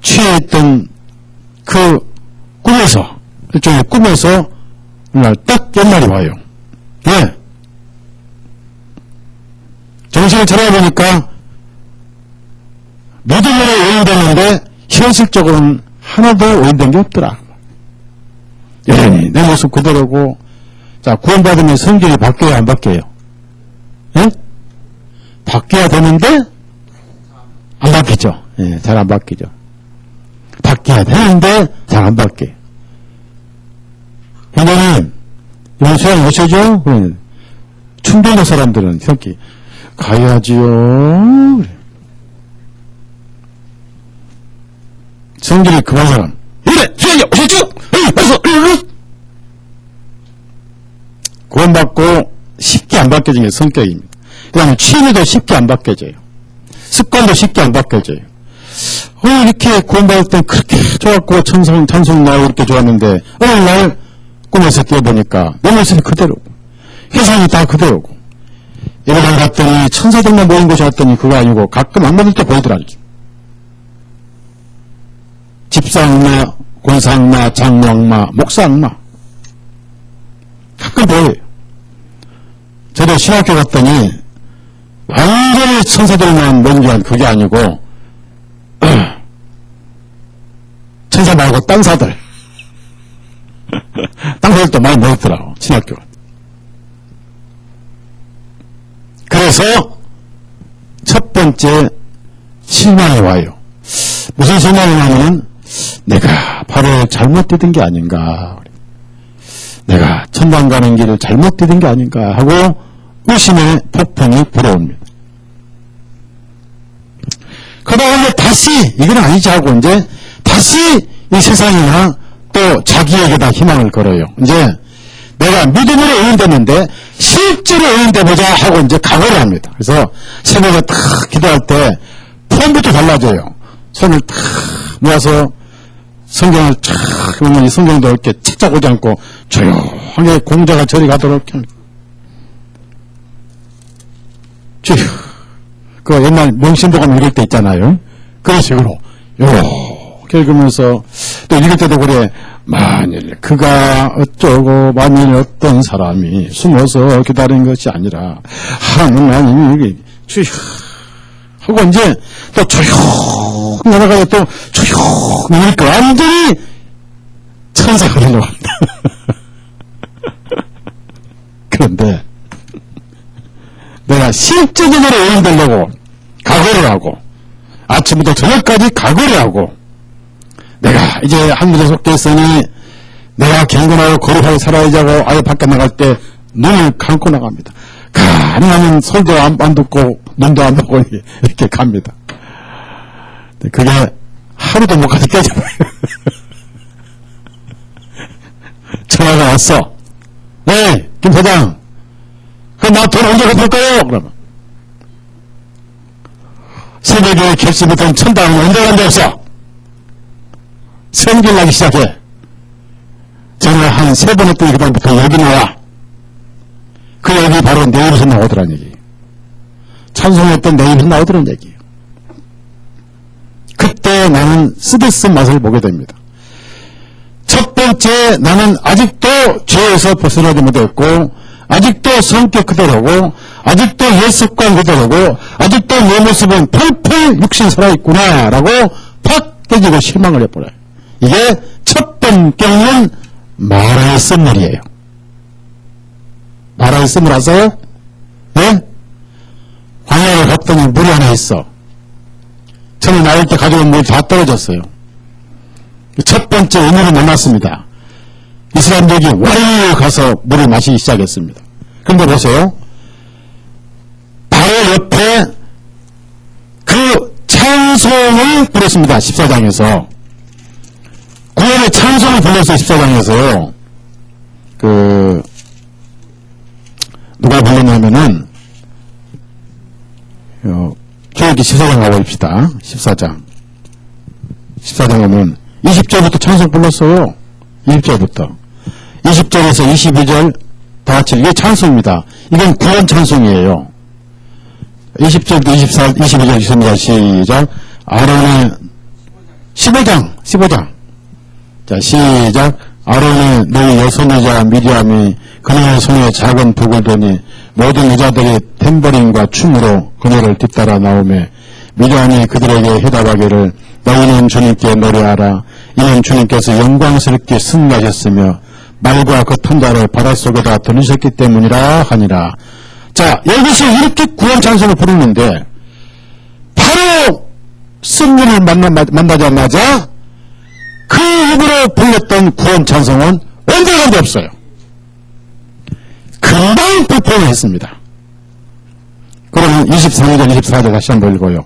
취해 있던 그 꿈에서 일종의 꿈에서 어느 날 딱 옛날이 와요. 예. 정신을 차려보니까 믿음으로 오인됐는데 현실적으로는 하나도 오인된 게 없더라. 여전히 내 모습 그대로고. 자, 구원받으면 성질이 바뀌어야 안 바뀌어요? 예? 바뀌어야 되는데 안 바뀌죠. 예, 잘 안 바뀌죠. 바뀌어야 되는데 잘 안 바뀌어요. 회장님, 이번 수양 오셔죠? 그러면 충동의 사람들은 성기 가야지요. 성질이 급한 사람, 그래, 수양이 오셨죠? 벌써 구원받고 쉽게 안 바뀌어진 게 성격입니다. 그 다음에 취미도 쉽게 안 바뀌어져요. 습관도 쉽게 안 바뀌어져요. 이렇게 구원받을 땐 그렇게 좋았고 찬송 나오고 이렇게 좋았는데 어느 날 꿈에서 깨보니까 내 모습이 그대로고 회상이 다 그대로고 예배당 갔더니 천사들만 모인 곳이 왔더니 그거 아니고 가끔 악마들 때 보이더라고요. 집사악마, 권사악마, 장로악마, 목사악마 가끔 보여요. 저도 신학교 갔더니 완전히 천사들만 모인 게 그게 아니고 천사 말고 땅사들 땅사들도 많이 모였더라고 신학교. 그래서 첫 번째 실망이 와요. 무슨 실망이 나면 내가 발을 잘못 디딘 게 아닌가, 내가 천당 가는 길을 잘못 디딘 게 아닌가 하고 의심의 폭풍이 불어옵니다. 그 다음에 다시 이건 아니지 하고 이제 다시 이 세상이나 또 자기에게다 희망을 걸어요. 이제 내가 믿음으로 의인됐는데 실제로 의인돼보자 하고 이제 각오를 합니다. 그래서 새벽에 탁 기도할 때 폼부터 달라져요. 손을 탁 모아서 성경을 탁 그러면 이 성경도 이렇게 책자 오지 않고 조용하게 공자가 저리 가도록 합니다. 그 옛날 명심보감 읽을 때 있잖아요. 그런 식으로 요렇게 읽으면서 또 읽을 때도 그래. 만일 그가 어쩌고 만일 어떤 사람이 숨어서 기다린 것이 아니라 하나님이 주여 하고 이제 또 조용히 나가서 또 조용히 읽고 완전히 천사가 되려고 합니다. 그런데 내가 실제적으로 의인되려고 각오를 하고 아침부터 저녁까지 각오를 하고 내가 이제 한국에 속해 있으니 내가 경건하고 거룩하게 살아야지 하고 아예 밖에 나갈 때 눈을 감고 나갑니다. 가능하면 손도 안 듣고 눈도 안 보고 이렇게 갑니다. 그게 하루도 못 가서 깨져버려요. 전화가 왔어. 네, 김 사장. 그럼 나 돈 언제 갚을까요? 그러면. 새벽에 결심했던 천당은 언제 간다 없어? 성질 나기 시작해. 전화 한 3번 했더니 그다음부터 여기 나와. 그 얘기 바로 내 입에서 나오더란 얘기. 찬송했던 내 입에서 나오더란 얘기예요. 그때 나는 스트레스 맛을 보게 됩니다. 첫 번째, 나는 아직도 죄에서 벗어나지 못했고 아직도 성격 그대로고 아직도 옛 습관 그대로고 아직도 내 모습은 펄펄 육신 살아있구나 라고 팍 깨지고 실망을 해버려요. 이게 첫 번째는 마라의 썸물이에요. 마라의 썸물 아세요? 네? 광야를 갔더니 물이 하나 있어. 저는 나올 때 가져온 물이 다 떨어졌어요. 첫 번째 의미를 만났습니다. 이 사람들이 와르르 가서 물을 마시기 시작했습니다. 그런데 보세요. 바로 옆에 그 찬송을 부르습니다. 14장에서. 구원의 찬송을 불렀어요. 14장에서요. 누가 불렀냐면은, 교육이 14장 가봅시다. 14장. 14장 가면 20절부터 찬송 불렀어요. 20절부터. 20절에서 22절 다 같이 이게 찬송입니다. 이건 구원 찬송이에요. 20절부터 24, 22절, 23절 시작. 아론의 15장. 자, 시작. 아론의 너희 여손이자 미리암이 그녀의 손에 작은 북을 두니 모든 여자들이 탬버린과 춤으로 그녀를 뒤따라 나오매 미리암이 그들에게 해답하기를 너희는 주님께 노래하라. 이는 주님께서 영광스럽게 승리하셨으며 말과 그 탄자를 바닷속에다 들으셨기 때문이라 하니라. 자, 여기서 이렇게 구원 찬송을 부르는데 바로 승리를 만나자마자 그 입으로 불렸던 구원 찬송은 언제간도 없어요. 금방 불평을 했습니다. 그러면 23절, 24절 다시 한번 읽어요.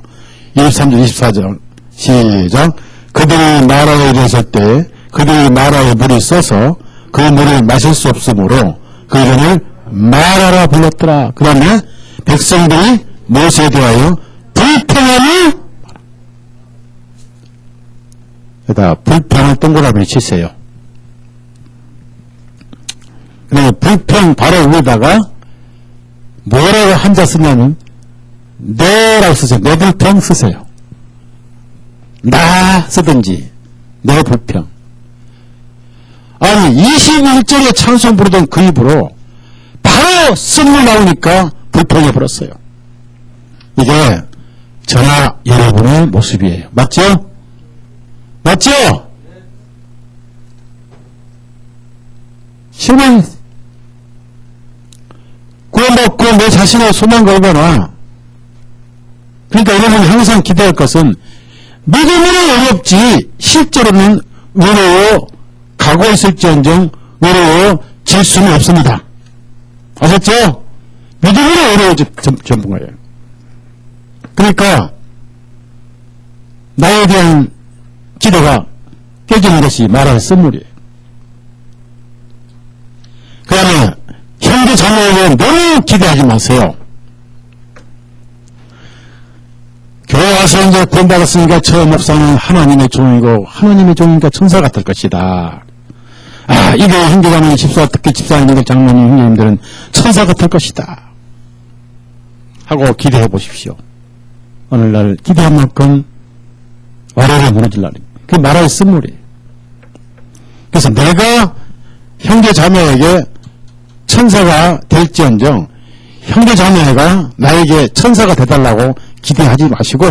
23절, 24절 시작. 그들이 마라에 이르렀을 때 그들이 마라에 물이 써서 그 물을 마실 수 없으므로 그 이름을 마라라 불렀더라. 그 다음에 백성들이 모세에 대하여 불평하니 여기다 불평을 동그라미 치세요. 그 다음에 불평 바로 위에다가 뭐라고 한자 쓰냐면 내라고 쓰세요. 내 불평 쓰세요. 나 쓰든지 내 불평. 아니 21절에 찬송 부르던 그 입으로 바로 쓴물 나오니까 불평해 버렸어요. 이게 저나 여러분의 모습이에요. 맞죠? 맞죠? 신앙 구원받고 내 자신의 소망 걸거나 그러니까 여러분이 항상 기대할 것은 믿음은 어렵지 실제로는 외로워 가고 있을지언정 외로워질 수는 없습니다. 아셨죠? 믿음은 어려워질 전부가예요. 그러니까 나에 대한 기대가 깨지는 것이 말하는 쓴물이에요. 그 다음에 형제 자매에게 너무 기대하지 마세요. 교회 와서 이제 구원받았으니까 저 목사는 하나님의 종이고 하나님의 종이니까 천사 같을 것이다. 아, 이 교회 형제자매 집사, 특히 집사님들, 장로님, 형제님들은 천사 같을 것이다. 하고 기대해 보십시오. 오늘날 기대한 만큼 와르르 무너질 날입니다. 그게 말할 쓴물이에요. 그래서 내가 형제 자매에게 천사가 될지언정 형제 자매가 나에게 천사가 되달라고 기대하지 마시고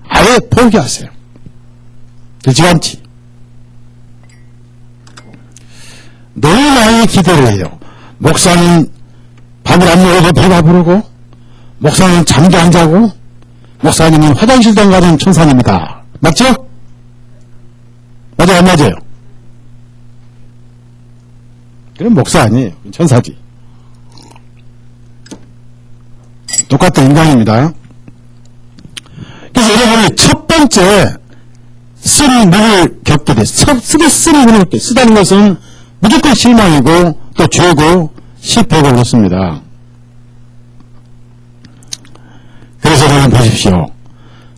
아예 포기하세요. 되지 않지. 너무 많이 기대를 해요. 목사는 밥을 안 먹어도 배가 부르고 목사는 잠도 안 자고 목사님은 화장실도 안 가는 천사입니다. 맞죠? 맞아요? 안 맞아요? 그럼 목사 아니에요. 천사지. 똑같은 인간입니다. 그래서 여러분이 첫 번째 쓴 물을 겪게 됐어요. 쓴 물을 쓰다는 것은 무조건 실망이고 또 죄고 실패고 그렇습니다. 그래서 여러분 보십시오.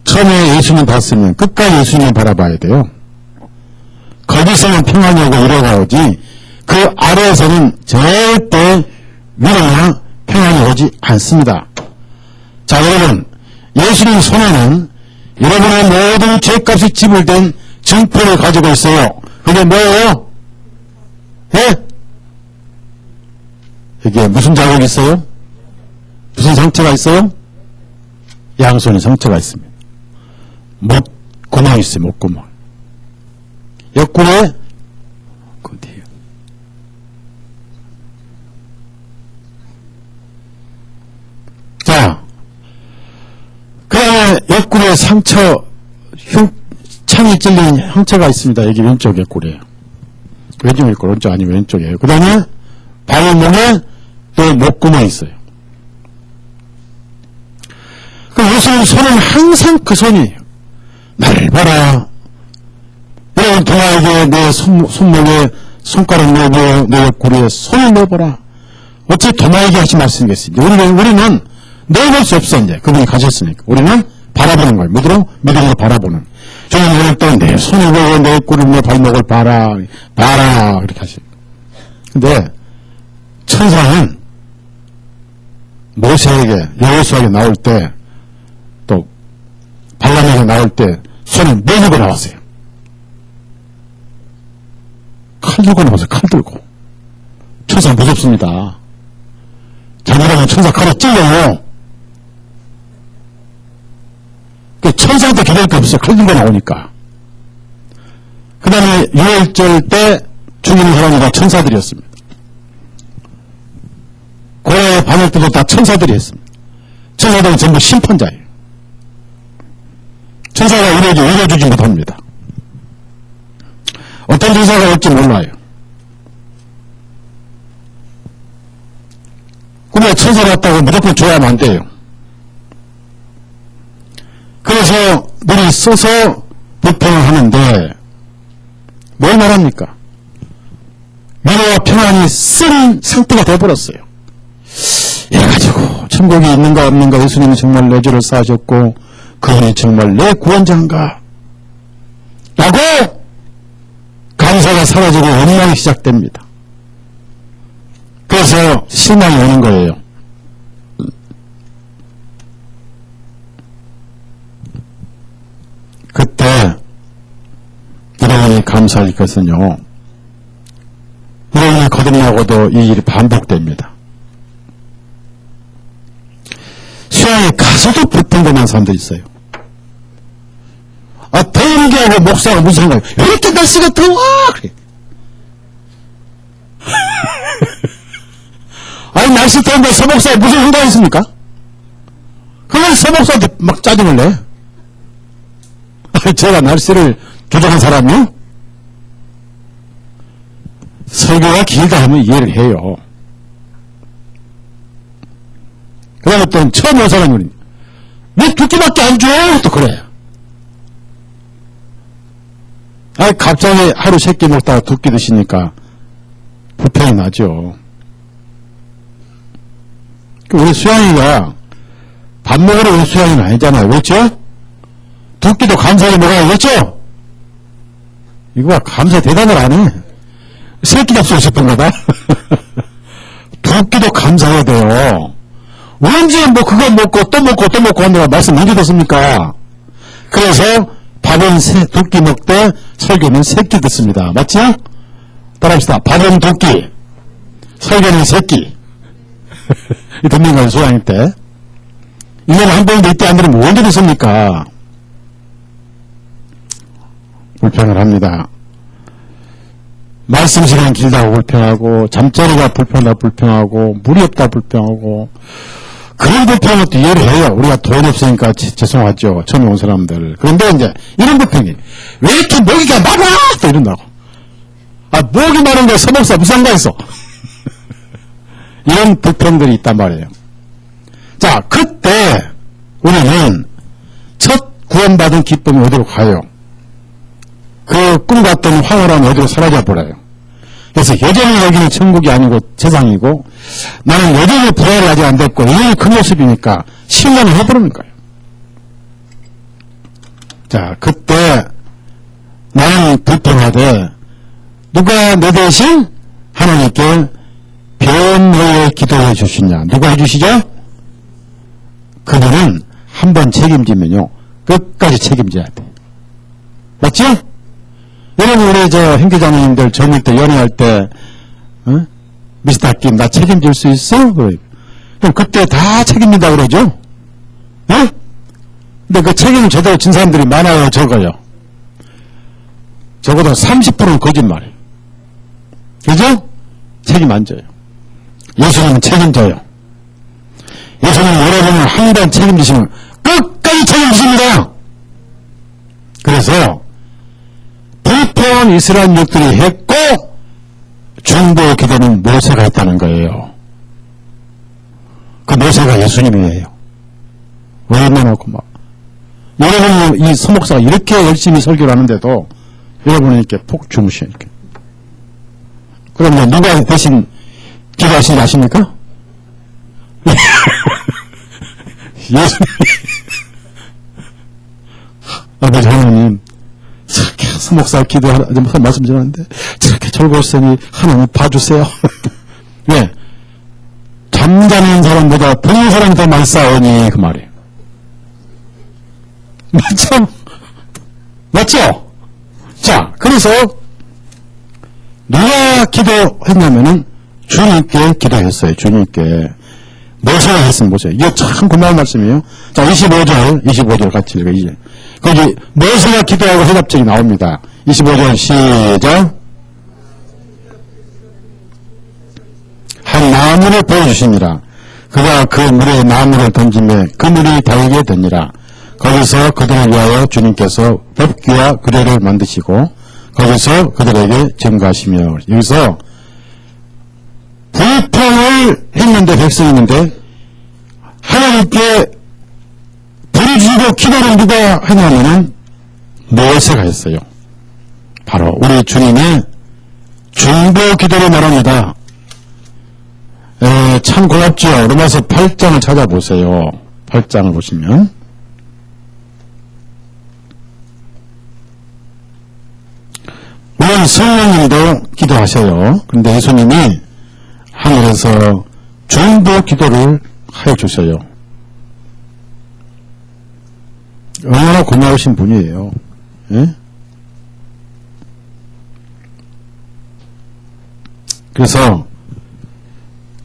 처음에 예수님 봤으면 끝까지 예수님 바라봐야 돼요. 거기서는 평안이 오고 위로가 오지 그 아래에서는 절대 위로나 평안이 오지 않습니다. 자, 여러분, 예수님 손에는 여러분의 모든 죄값이 지불된 증표를 가지고 있어요. 그게 뭐예요? 예? 여기에 무슨 자국이 있어요? 무슨 상처가 있어요? 양손에 상처가 있습니다. 목구멍이 있어요. 목구멍. 옆구리에 어디에요? 자, 그 다음에 옆구리에 상처, 창이 찔린 형체가 있습니다. 여기 왼쪽 옆구리에. 왼쪽 옆구리, 오른쪽 아니면 왼쪽이에요. 그 다음에 발목에 또 목구멍이 있어요. 그 예수님 손은 항상 그 손이에요. 나를 봐라. 여러분, 동아에게 내 손목에 손가락 내고 내 옆구리에 손을 내보라. 어째 도마에게 하신 말씀이겠습니까? 우리는 내볼 수 없어, 이제. 그분이 가셨으니까. 우리는 바라보는 거예요. 믿음으로 바라보는. 저는 오늘 또 내 손을 보고 내 옆구리, 내 발목을 봐라. 이렇게 하시고. 근데, 천사는 모세에게, 여호수아에게 나올 때, 또, 발람에게 나올 때, 손을 내밀고 나왔어요. 칼 들고 나와서 칼 들고. 천사 무섭습니다. 자녀라면 천사 칼에 찔려요. 천사한테 기댈 게 없어요. 칼 들고 나오니까. 그 다음에 유월절 때 죽이는 사람이 다 천사들이었습니다. 고려의 반역 때도 다 천사들이 했습니다. 천사들은 전부 심판자예요. 천사가 이루어주지 못합니다. 어떤 천사가 올지 몰라요. 꿈에 천사 같다고 무조건 좋아하면 안 돼요. 그래서 눈이 써서 불평을 하는데 뭘 말합니까? 위로와 평안이 쓴 상태가 되어버렸어요. 이래가지고 천국이 있는가 없는가, 예수님이 정말 내 죄를 사하셨고 그분이 정말 내 구원자인가 라고 감사가 사라지고 원망이 시작됩니다. 그래서 실망이 오는 거예요. 그때 여러분이 감사할 것은요, 여러분이 거듭나고도 이 일이 반복됩니다. 수양에 가서도 불평되는 사람도 있어요. 아, 더운 게 하고 목사가 무슨 상관이야? 이렇게 날씨가 더워! 그래. 아니, 날씨 더운데 서목사에 무슨 상관이 있습니까? 그걸 서목사한테 막 짜증을 내. 제가 날씨를 조정한 사람이요? 설교가 길다 하면 이해를 해요. 그 다음에 또 처음 온 사람이 왜 두 끼밖에 안 줘? 또 그래. 아, 갑자기 하루 세 끼 먹다가 두 끼 드시니까 불평이 나죠. 우리 수양이가 밥 먹으러 온 수양이는 아니잖아요. 그렇죠? 두 끼도 감사하게 먹어야겠죠? 이거 봐, 감사 대단을 안 해. 세 끼 잡수고 싶은 거다. 두 끼도 감사해야 돼요. 언제 뭐 그거 먹고 또 먹고 또 먹고 한다고 말씀 언제 듣습니까? 그래서 밥은 두 끼 먹되 설교는 세 끼 듣습니다. 맞죠? 따라합시다. 밥은 두 끼, 설교는 세 끼. 이 듣는가요, 소양일 때? 이건 한 번도 이때 안 들으면 언제 듣습니까? 불평을 합니다. 말씀 시간 길다고 불평하고, 잠자리가 불편하다 불평하고, 물이 없다 불평하고, 그런 불평은 또 이해를 해요. 우리가 돈이 없으니까 죄송하죠. 처음에 온 사람들. 그런데 이제 이런 불평이 왜 이렇게 모기가 많아? 또 이런다고. 아, 모기 많은 거에 서목사 무슨 상관 있어? 이런 불평들이 있단 말이에요. 자, 그때 우리는 첫 구원받은 기쁨이 어디로 가요? 그 꿈같던 황홀함이 어디로 사라져 버려요. 그래서 여전히 여기는 천국이 아니고 세상이고, 나는 여전히 부활이 아직 안 됐고 이게 그 모습이니까 실망을 해버리는 거예요. 자, 그때 나는 불평하되 누가 내 대신 하나님께 변호에 기도해 주시냐? 누가 해주시죠? 그분은 한번 책임지면요 끝까지 책임져야 돼. 맞죠? 여러분, 우리 행기자님들 젊을 때 연애할 때 미스터 김 나 책임질 수 있어? 그럼 그때 다 책임진다 그러죠? 근데 그 책임을 제대로 진 사람들이 많아요, 적어요? 적어도 30%는 거짓말이에요. 그죠? 책임 안 져요. 예수님은 책임져요. 예수님은 여러분을 한 번 책임지시면 끝까지 책임지십니다. 그래서 불평은 이스라엘 민족들이 했고 중보의 기도는 모세가 했다는 거예요. 그 모세가 예수님이에요. 얼마나 고마워. 여러분, 이 서목사가 이렇게 열심히 설교를 하는데도 여러분은 이렇게 폭 주무셔요. 이렇게. 그럼 누가 대신 기도하시는지 아십니까? 예수님. 아버지 하나님, 저렇게 서목사 기도하는 말씀 드렸는데 저렇게 즐거웠으니 하나님 봐주세요. 왜? 잠자는 사람보다 보는 사람이 더 많이 싸우니 그 말이에요. 맞죠? 맞죠? 자, 그래서 누가 기도했냐면은 주님께 기도했어요. 주님께. 모세가 했으면 모세. 이게 참 고마운 말씀이에요. 자, 25절 같이 읽어, 이제. 거기, 모세가 기도하고 해답책이 나옵니다. 25절 시작. 한 나무를 보여주시니라. 그가 그 물에 나무를 던지매 그 물이 달게 되니라. 거기서 그들을 위하여 주님께서 법귀와 규례를 만드시고 거기서 그들에게 증거하시며. 여기서 불평을 했는데, 백성이 있는데 하나님께 부르짖고 기도를 누가 하냐면은 모세가 했어요. 바로 우리 주님의 중보 기도를 말합니다. 참 고맙죠. 로마서 8장을 찾아보세요. 8장을 보시면 물론 성령님도 기도하셔요. 그런데 예수님이 하늘에서 중보 기도를 하여 주셔요. 얼마나 고마우신 분이에요. 예? 그래서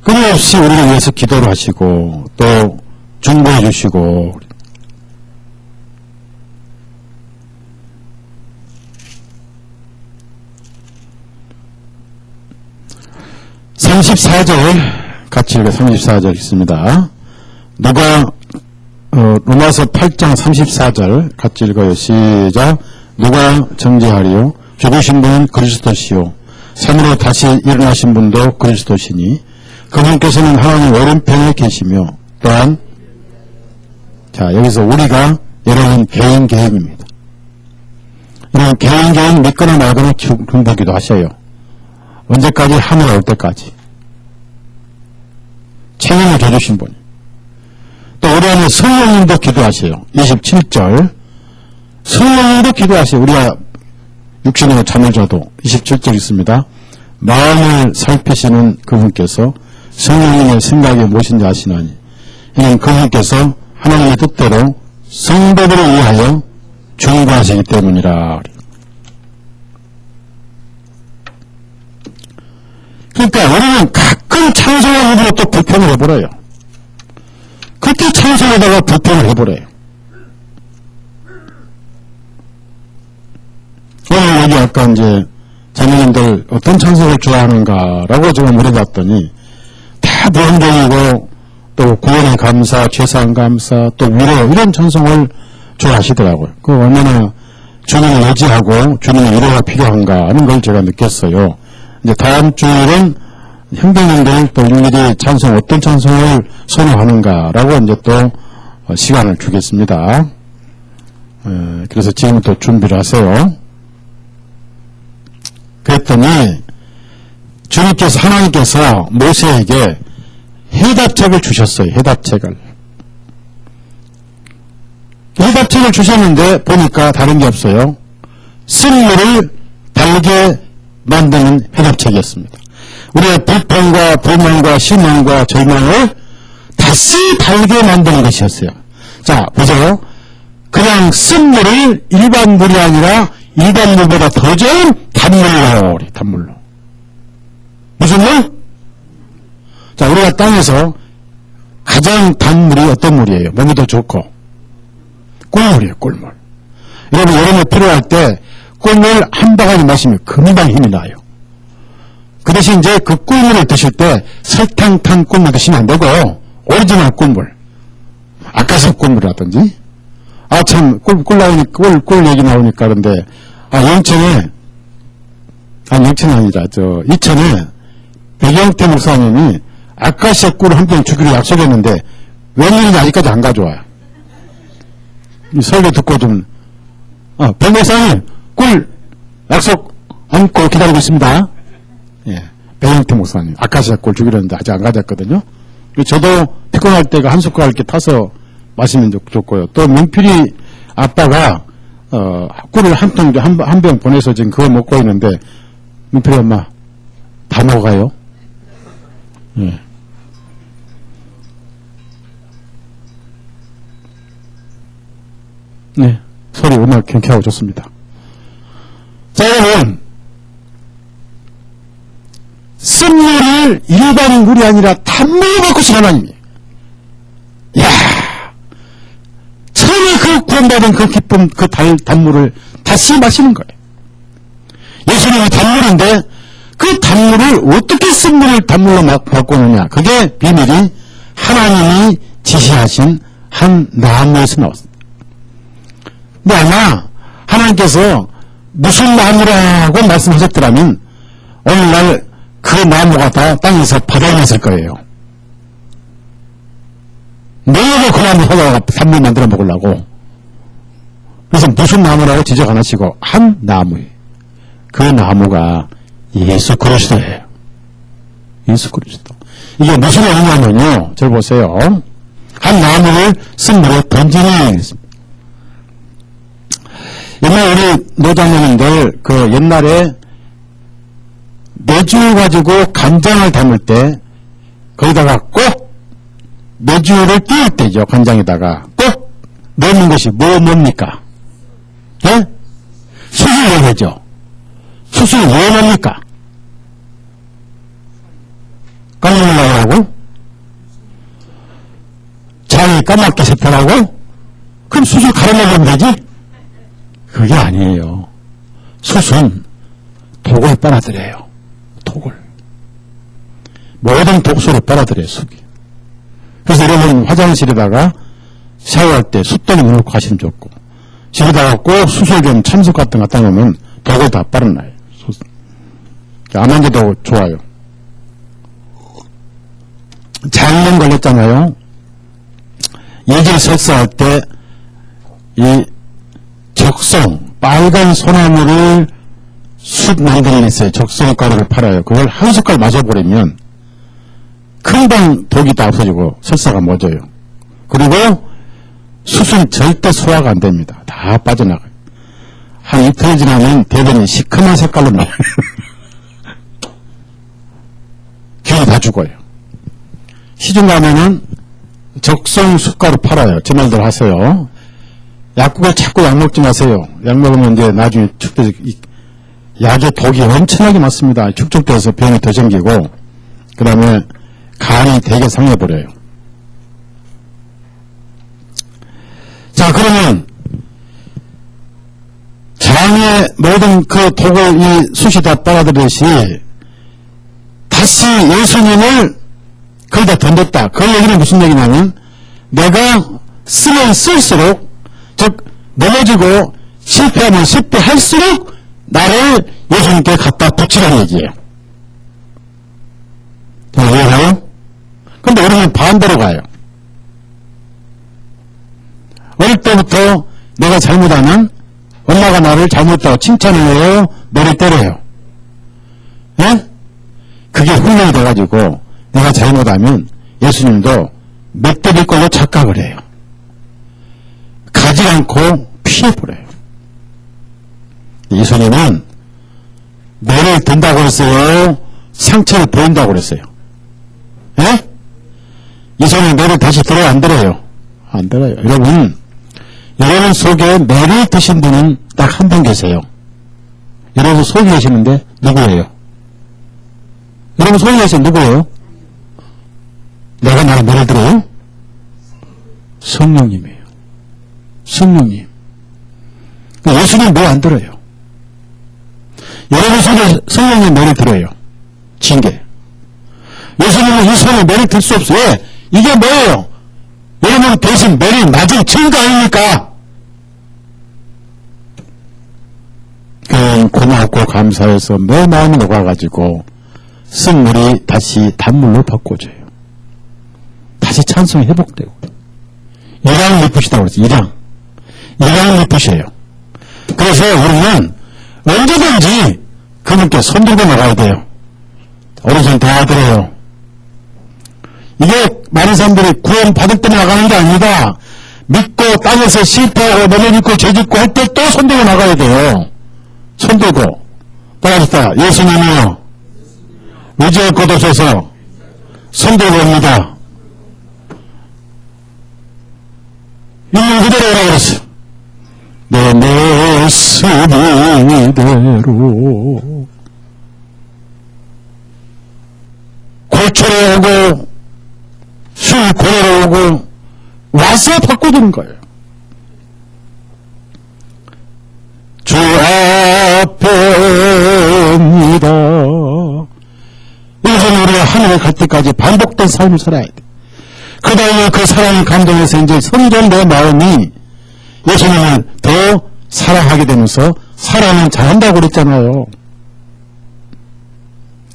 끊임없이 우리를 위해서 기도를 하시고 또 중보해 주시고 34절 같이 읽어. 34절 있습니다. 누가 로마서 8장 34절 같이 읽어요. 시작. 누가 정죄하리요? 죽으신 분은 그리스도시요 산으로 다시 일어나신 분도 그리스도시니 그분께서는 하나님 오른편에 계시며 또한 자 여기서 우리가 여러분 개인 계획입니다. 이런 개인 계획 믿거나 말거나 중보기도 하셔요. 언제까지? 하늘 올 때까지 책임을 져주신 분이. 또 우리 안에 성령님도 기도하세요. 27절 성령님도 기도하세요. 우리가 육신으로 잠을 자도 27절 있습니다. 마음을 살피시는 그분께서 성령님의 생각이 무엇인지 아시나니 이는 그분께서 하나님의 뜻대로 성도들을 위하여 중보하시기 때문이라. 그러니까 우리는 가끔 찬송하고 또 불평을 해버려요. 그렇게 찬송하다가 불평을 해버려요. 오늘 여기 아까 이제 자매님들 어떤 찬송을 좋아하는가라고 제가 물어봤더니 다 부흥적이고 또 구원의 감사, 죄사한 감사, 또 위로 이런 찬송을 좋아하시더라고요. 그 얼마나 주님을 의지하고 주님의 위로가 필요한가 하는 걸 제가 느꼈어요. 이제 다음 주일은 형제님들 또 일일이 찬송 어떤 찬송을 선호하는가라고 이제 또 시간을 주겠습니다. 그래서 지금부터 준비를 하세요. 그랬더니 주님께서 하나님께서 모세에게 해답책을 주셨어요. 해답책을 주셨는데 보니까 다른 게 없어요. 쓴물을 달게 만드는 해답책이었습니다. 우리의 불평과 불만과 실망과 절망을 다시 달게 만드는 것이었어요. 자, 보세요. 그냥 쓴물을 일반 물이 아니라 일반 물보다 더 좋은 단물로. 무슨 물? 자, 우리가 땅에서 가장 단 물이 어떤 물이에요? 몸이 더 좋고. 꿀물이에요, 꿀물. 여러분, 여름에 필요할 때 꿀물 한 바가지 마시면 금방 힘이 나요. 그 대신 이제 그 꿀물을 드실 때 설탕 탄 꿀물 드시면 안 되고, 오리지널 꿀물. 아까서 꿀물이라든지. 아, 참, 꿀 얘기 나오니까 그런데, 영천이 아니라, 이천에 백영태 목사님이 아카시아 꿀을 한 병 주기로 약속했는데, 웬일인지 아직까지 안 가져와요. 이 설교 듣고 좀, 백 목사님, 꿀 약속 안고 기다리고 있습니다. 예. 백영태 목사님, 아카시아 꿀 주기로 했는데 아직 안 가졌거든요. 저도 피곤할 때가 한 숟가락 이렇게 타서 마시면 좋고요. 또 민필이 아빠가 꿀을 한 병 보내서 지금 그거 먹고 있는데 민필이 엄마 다 먹어가요. 예. 네, 소리 음악 경쾌하고 좋습니다. 자, 여러분 물을 일반인 물이 아니라 단물로 바꾸신 하나님이. 이야, 처음에 그 구원받은 그 기쁨, 그 단물을 다시 마시는 거예요. 예수님이 단물인데 그 단물을 어떻게 쓴 물을 단물로 바꾸느냐. 그게 비밀이 하나님이 지시하신 한 나무에서 나왔습니다. 근데 아마 하나님께서 무슨 나무라고 말씀하셨더라면 오늘날 그 나무가 다 땅에서 바닥났을 거예요. 내가 그 나무 하다가 단물 만들어 먹으려고. 그래서 무슨 나무라고 지적 안 하시고 한 나무예요. 그 나무가 예수 그리스도예요. 예수 그리스도. 이게 무슨 의미냐면요. 잘 보세요. 한 나무를 쓴 물에 던지는 것입니다. 옛날 우리 노장님들 그 옛날에 메주 가지고 간장을 담을 때 거기다가 꼭 메주를 띄울 때죠. 간장에다가 꼭 넣는 것이 뭡니까? 예? 수술이죠. 수술 왜 넣습니까? 까먹으려고? 장이 까맣게 세편하고? 그럼 수술 가려내면 되지? 그게 아니에요. 숯은 독을 빨아들여요. 독을. 모든 독소를 빨아들여요, 숯이. 그래서 여러분 화장실에다가 샤워할 때 숯덩이 넣고 가시면 좋고, 집에다가 꼭 수술겸 참석 같은 거 갖다 놓으면 독을 다 빨아놔요. 안 만져도 좋아요. 장염 걸렸잖아요. 예질 설사할 때 이 적성, 빨간 소나무를 숯 만들어냈어요. 적성가루를 팔아요. 그걸 한 숟갈 마셔버리면 금방 독이 다 없어지고 설사가 멎어요. 그리고 숯은 절대 소화가 안 됩니다. 다 빠져나가요. 한 이틀 지나면 대변이 시커먼 색깔로 나와요. 귀 다 죽어요. 시중 가면은 적성 숯가루 팔아요. 제 말대로 하세요. 약국에 자꾸 약 먹지 마세요. 약 먹으면 이제 나중에 약에 독이 엄청나게 많습니다. 축적돼서 병이 더 생기고, 그 다음에 간이 되게 상해버려요. 자, 그러면 장의 모든 그 독을 이 숯이 다 빨아들이듯이 다시 예수님을 거기다 던졌다. 그 얘기는 무슨 얘기냐면 내가 쓰면 쓸수록, 즉 넘어지고 실패하면 실패할수록 나를 예수님께 갖다 붙이라는 얘기예요. 이해가요? 근데 우리는 반대로 가요. 어릴 때부터 내가 잘못하면 엄마가 나를 잘못했다고 칭찬을 해요, 너를 때려요. 예? 그게 훈련이 돼가지고 내가 잘못하면 예수님도 몇 대일 걸로 착각을 해요. 가지 않고 피해버려요. 예수님은 매를 든다고 했어요? 상처를 보인다고 그랬어요? 예? 예수님은 매를 다시 들어요? 안 들어요? 안 들어요. 여러분 속에 매를 드신 분은 딱 한 분 계세요. 여러분 속에 계시는데 누구예요? 여러분 속에 계신 누구예요? 내가 나를 매를 들어요? 성령님이에요. 성령님. 예수님 매 안 들어요. 여러분 속에 성령님 매를 들어요. 징계. 예수님은 이 손에 매를 들 수 없어요. 왜? 이게 뭐예요? 여러분 대신 매를 맞은 증거 아닙니까? 고맙고 감사해서 내 마음이 녹아가지고 쓴 물이 다시 단물로 바꿔줘요. 다시 찬송이 회복되고. 일양 리풋이라고 그랬어요. 일양 리풋이에요. 그래서 우리는 언제든지 그분께 손들고 나가야 돼요. 오른손 다 들어요. 이게 많은 사람들이 구원 받을 때 나가는 게 아니다. 믿고 땅에서 실패하고 너무 믿고 죄 짓고 할 때 또 손들고 나가야 돼요. 손들고 따라합시다. 예수님이여 의지할 것 없어서 손들고 옵니다. 있는 그대로 오라 그랬어요. 내 모습 이대로 제철에 오고 술 고래로 오고 와서 바꿔주는 거예요. 주 앞에입니다. 이것은 우리가 하늘에 갈 때까지 반복된 삶을 살아야 돼. 그 다음에 그 사랑의 감동에서 이제 성전된 마음이 예수님을 더 사랑하게 되면서 사랑은 잘한다고 그랬잖아요.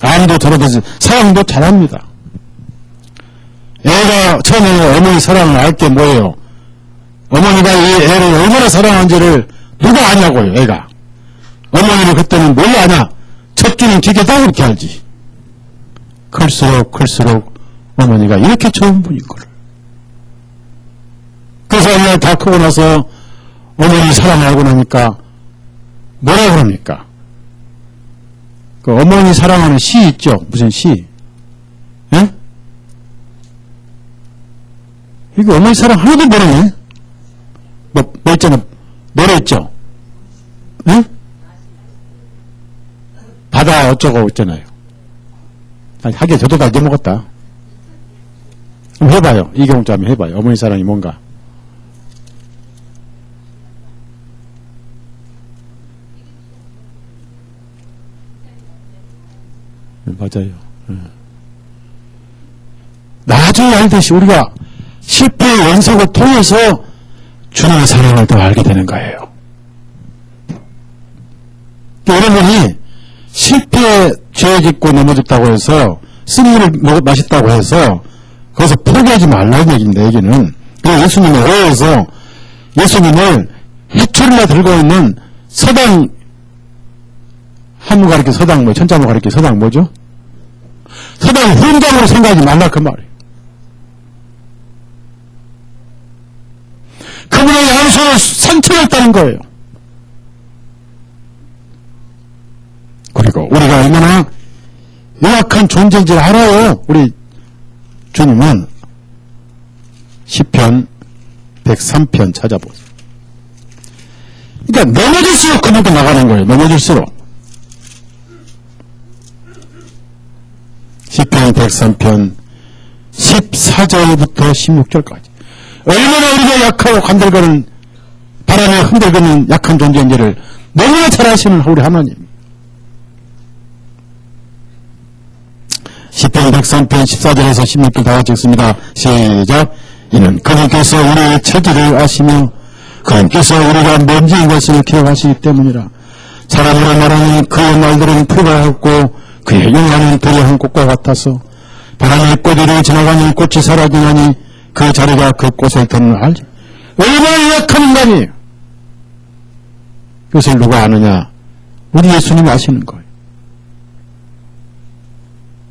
암도 들어보지 사랑도 잘합니다. 애가 처음에 어머니 사랑을 알 때 뭐예요? 어머니가 이 애를 얼마나 사랑하는지를 누가 아냐고요. 애가 어머니를 그때는 뭘 아냐? 척주는 기계다 이렇게 알지. 클수록 어머니가 이렇게 좋은 분인 거를. 그래서 어느 날 다 크고 나서 어머니 사랑을 알고 나니까 뭐라 그럽니까? 그 어머니 사랑하는 시 있죠? 무슨 시? 예? 이거 어머니 사랑 하나도 모르네? 뭐 있잖아. 노래 있죠? 예? 바다 어쩌고 있잖아요. 하긴 저도 다 잊어먹었다. 해봐요. 이경자 한번 해봐요. 어머니 사랑이 뭔가. 맞아요. 나중에 알듯이 우리가 실패의 연속을 통해서 주님의 사랑을 더 알게 되는 거예요. 여러분이 실패에 죄 짓고 넘어졌다고 해서 쓴물을 마셨다고 해서 거기서 포기하지 말라는 얘기입니다. 얘기는 예수님을 오해해서 예수님을 해초리나 들고 있는 서당 한무 가리켜 서당 뭐 천자무 가리켜 서당 뭐죠? 서당 훈장으로 생각하지 말라 그 말이에요. 그분의 양손을 상처했다는 거예요. 그리고 우리가 얼마나 연약한 존재인지를 알아요. 우리 주님은 시편 103편 찾아보세요. 그러니까 넘어질수록 그만큼 나가는 거예요. 넘어질수록. 시편 103편 14절부터 16절까지 얼마나 우리가 약하고 간들거리는 바람에 흔들거리는 약한 존재인지를 너무나 잘 아시는 우리 하나님. 시편 103편 14절에서 16절 다 같이 읽습니다. 시작. 이는 그분께서 우리의 체질을 아시며 그분께서 우리가 먼지인 것을 기억하시기 때문이라. 사람으로 말하는 그의 말들은 풀과 같고 그의 용안은 돌의 한 꽃과 같아서 바람의 꼬리를 지나가는 꽃이 사라지나니 그 자리가 그 꽃의 덤을 알지. 얼마나 약한 인간이에요. 그것을 누가 아느냐? 우리 예수님이 아시는 거예요.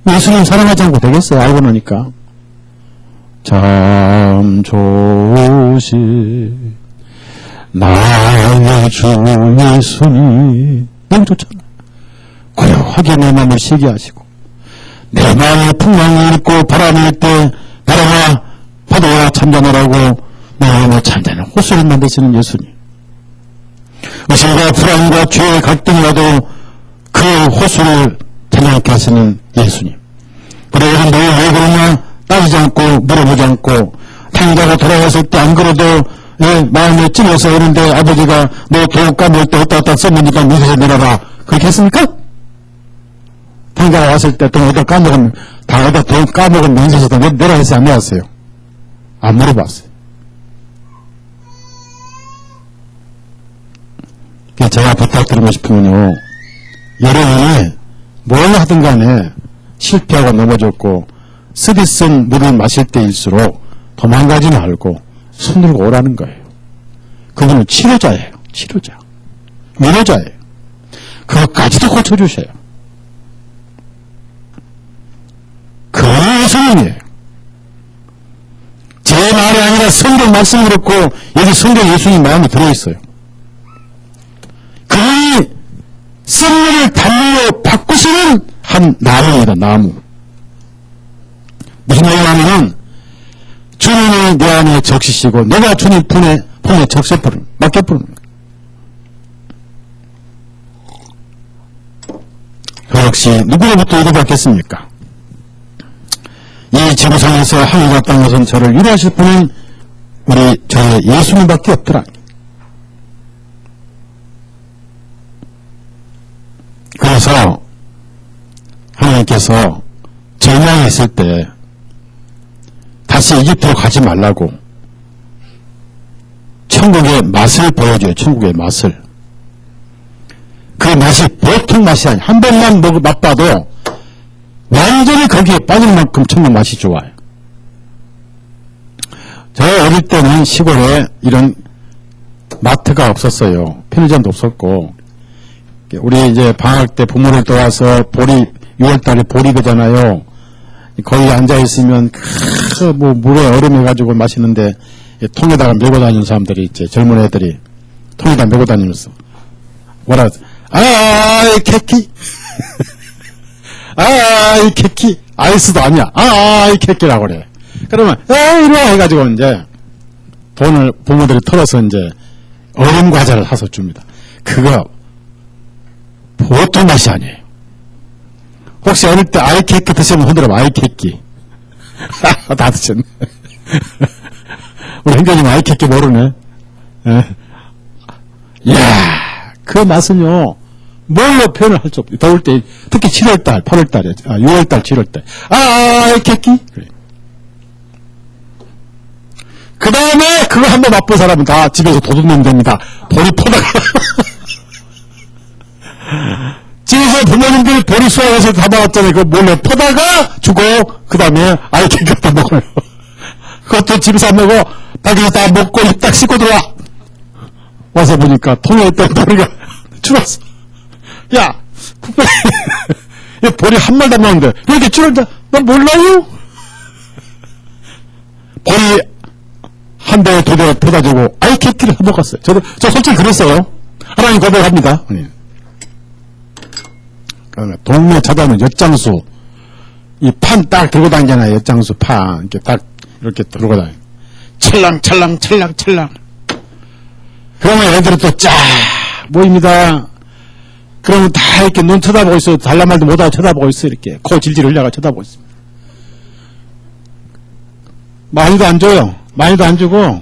예수님 사랑하지 않고 되겠어요? 알고 나니까. 참 좋으신 나의 주 예수님. 너무 좋잖아. 고요하게 내 마음을 쉬게 하시고 내 마음에 풍랑이 있고 바람이 일 때 바람아 파도와 잠잠하라고 내 마음에 잠잠한 호수를 만드시는 예수님. 의심과 불안과 죄의 갈등이 와도 그 호수를 잠잠하게 하시는 예수님. 그래 너 왜 그러냐 따지지 않고 물어보지 않고 탕자가 돌아갔을 때 안 그래도 마음에 찔러서 오는데 아버지가 너 돈 까먹을 때 어디다 썼으니까 민세서 내놔라 그렇게 했습니까? 탕자가 왔을 때 돈 어디다 까먹은 다 어디다 돈 까먹은 민세서 내라 했어요? 안 내왔어요? 안 물어봤어요. 제가 부탁드리고 싶은 건요, 여러분이 뭘 하든 간에 실패하고 넘어졌고 쓰디 쓴 물을 마실 때일수록 도망가지 말고 손들고 오라는 거예요. 그분은 치료자예요. 치료자. 위로자예요. 그것까지도 고쳐주셔요. 그분이 예수님이에요. 제 말이 아니라 성경 말씀 그렇고 여기 성경 예수님 마음이 들어있어요. 그분이 썩물을 단물로 바꾸시는 한 나무입니다. 나무. 무슨 얘기냐면은 주님이 내 안에 적시시고 내가 주님 품에 적셔버립니다. 맡겨버립니다. 역시 누구로부터 의도받겠습니까? 이 지구상에서 하늘과 땅에서는 저를 위로하실 분은 우리 저의 예수님밖에 없더라. 그래서 하나님께서 절망에 있을 때 다시 이집트로 가지 말라고 천국의 맛을 보여줘요. 천국의 맛을. 그 맛이 보통 맛이 아니에요. 한 번만 맛봐도 완전히 거기에 빠질 만큼 천국 맛이 좋아요. 저 어릴 때는 시골에 이런 마트가 없었어요. 편의점도 없었고, 우리 이제 방학 때 부모를 도와서 보리, 6월달에 보리 거잖아요. 거기 앉아있으면, 물에 얼음해가지고 마시는데, 통에다가 메고 다니는 사람들이 있지, 젊은 애들이. 통에다 메고 다니면서. 뭐라, 이 캐키. 이 캐키. 아이스도 아니야. 이 캐키라고 그래. 그러면, 이리 와 해가지고 이제, 돈을 부모들이 털어서 이제, 얼음 과자를 사서 줍니다. 그거, 보통 맛이 아니에요. 혹시 어릴 때 아이케이크 드시면 흔들어봐. 아이케이크. 다 드셨네. 우리 형제님 아이케이크 모르네. 이야, 그 맛은요, 뭘로 표현을 할 수 없어요. 더울 때, 특히 7월달, 8월달에, 6월달, 7월달. 아이케이크. 그래. 그 다음에 그거 한번 맛본 사람은 다 집에서 도둑내면 됩니다. 보리 퍼다가. 집에서 부모님들 보리 수확해서 다 먹었잖아요. 그거 몰래 퍼다가 주고, 그 다음에 아이케이크 갖다 먹어요. 그것도 집에서 안 먹어. 밖에서 다 먹고 입 딱 씻고 들어와. 와서 보니까 통에 있던 보리가 줄었어. 야, 보리 한 마리도 안 먹는데 왜 이렇게 줄었다? 나 몰라요? 보리 한 대에 두 대 퍼다 주고 아이케이크를 먹었어요. 저 솔직히 그랬어요. 하나님 고백합니다. 동네 찾아오면 엿장수, 이 판 딱 들고 다니잖아요. 엿장수 판. 이렇게 딱, 이렇게 들고 다녀요. 찰랑찰랑. 그러면 애들이 또 쫙 모입니다. 그러면 다 이렇게 눈 쳐다보고 있어요. 달란 말도 못하고 쳐다보고 있어요. 이렇게. 코 질질 흘려가 쳐다보고 있습니다. 많이도 안 줘요. 많이도 안 주고,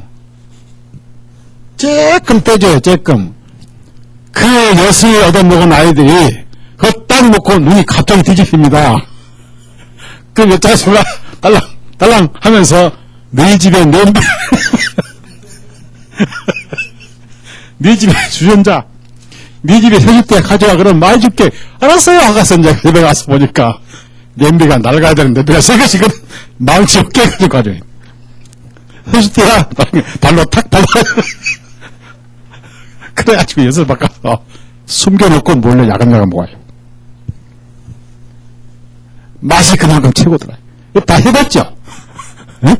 쬐끔 떼줘요. 쬐끔. 그 엿을 얻어먹은 아이들이 그거 딱 놓고 눈이 갑자기 뒤집힙니다. 그 엿장수가 달랑 하면서 너희 집에 냄비 네 집에 주전자 네 집에 세숫대 가져와 그럼 많이 줄게. 알았어요. 아가서 이제 집에 가서 보니까 냄비가 낡아야 되는데 냄비가 새 것이거든. 망치 없게 가지고 가져요. 세숫대야 발로 탁 밟아. 그래가지고 엿을 바꿔서 숨겨놓고 몰래 야금야금 먹어요. 맛이 그만큼 최고더라. 이거 다 해봤죠? 응?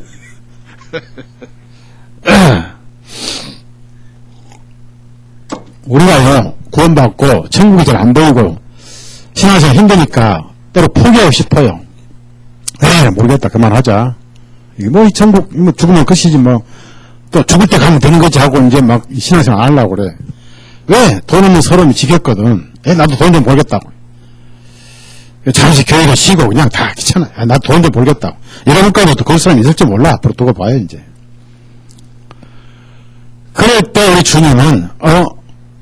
우리가요, 구원받고, 천국이 잘 안 보이고, 신앙생활 힘드니까, 때로 포기하고 싶어요. 모르겠다. 그만하자. 이 천국, 죽으면 끝이지, 또 죽을 때 가면 되는 거지 하고, 이제 막, 신앙생활 안 하려고 그래. 왜? 돈 없는 서름이 지겹거든. 나도 돈 좀 벌겠다고. 잠시 교회를 쉬고 그냥 다 귀찮아. 나 돈 좀 벌겠다고. 이러니까 또 그럴 사람이 있을지 몰라. 앞으로 두고 봐요, 이제. 그럴 때 우리 주님은,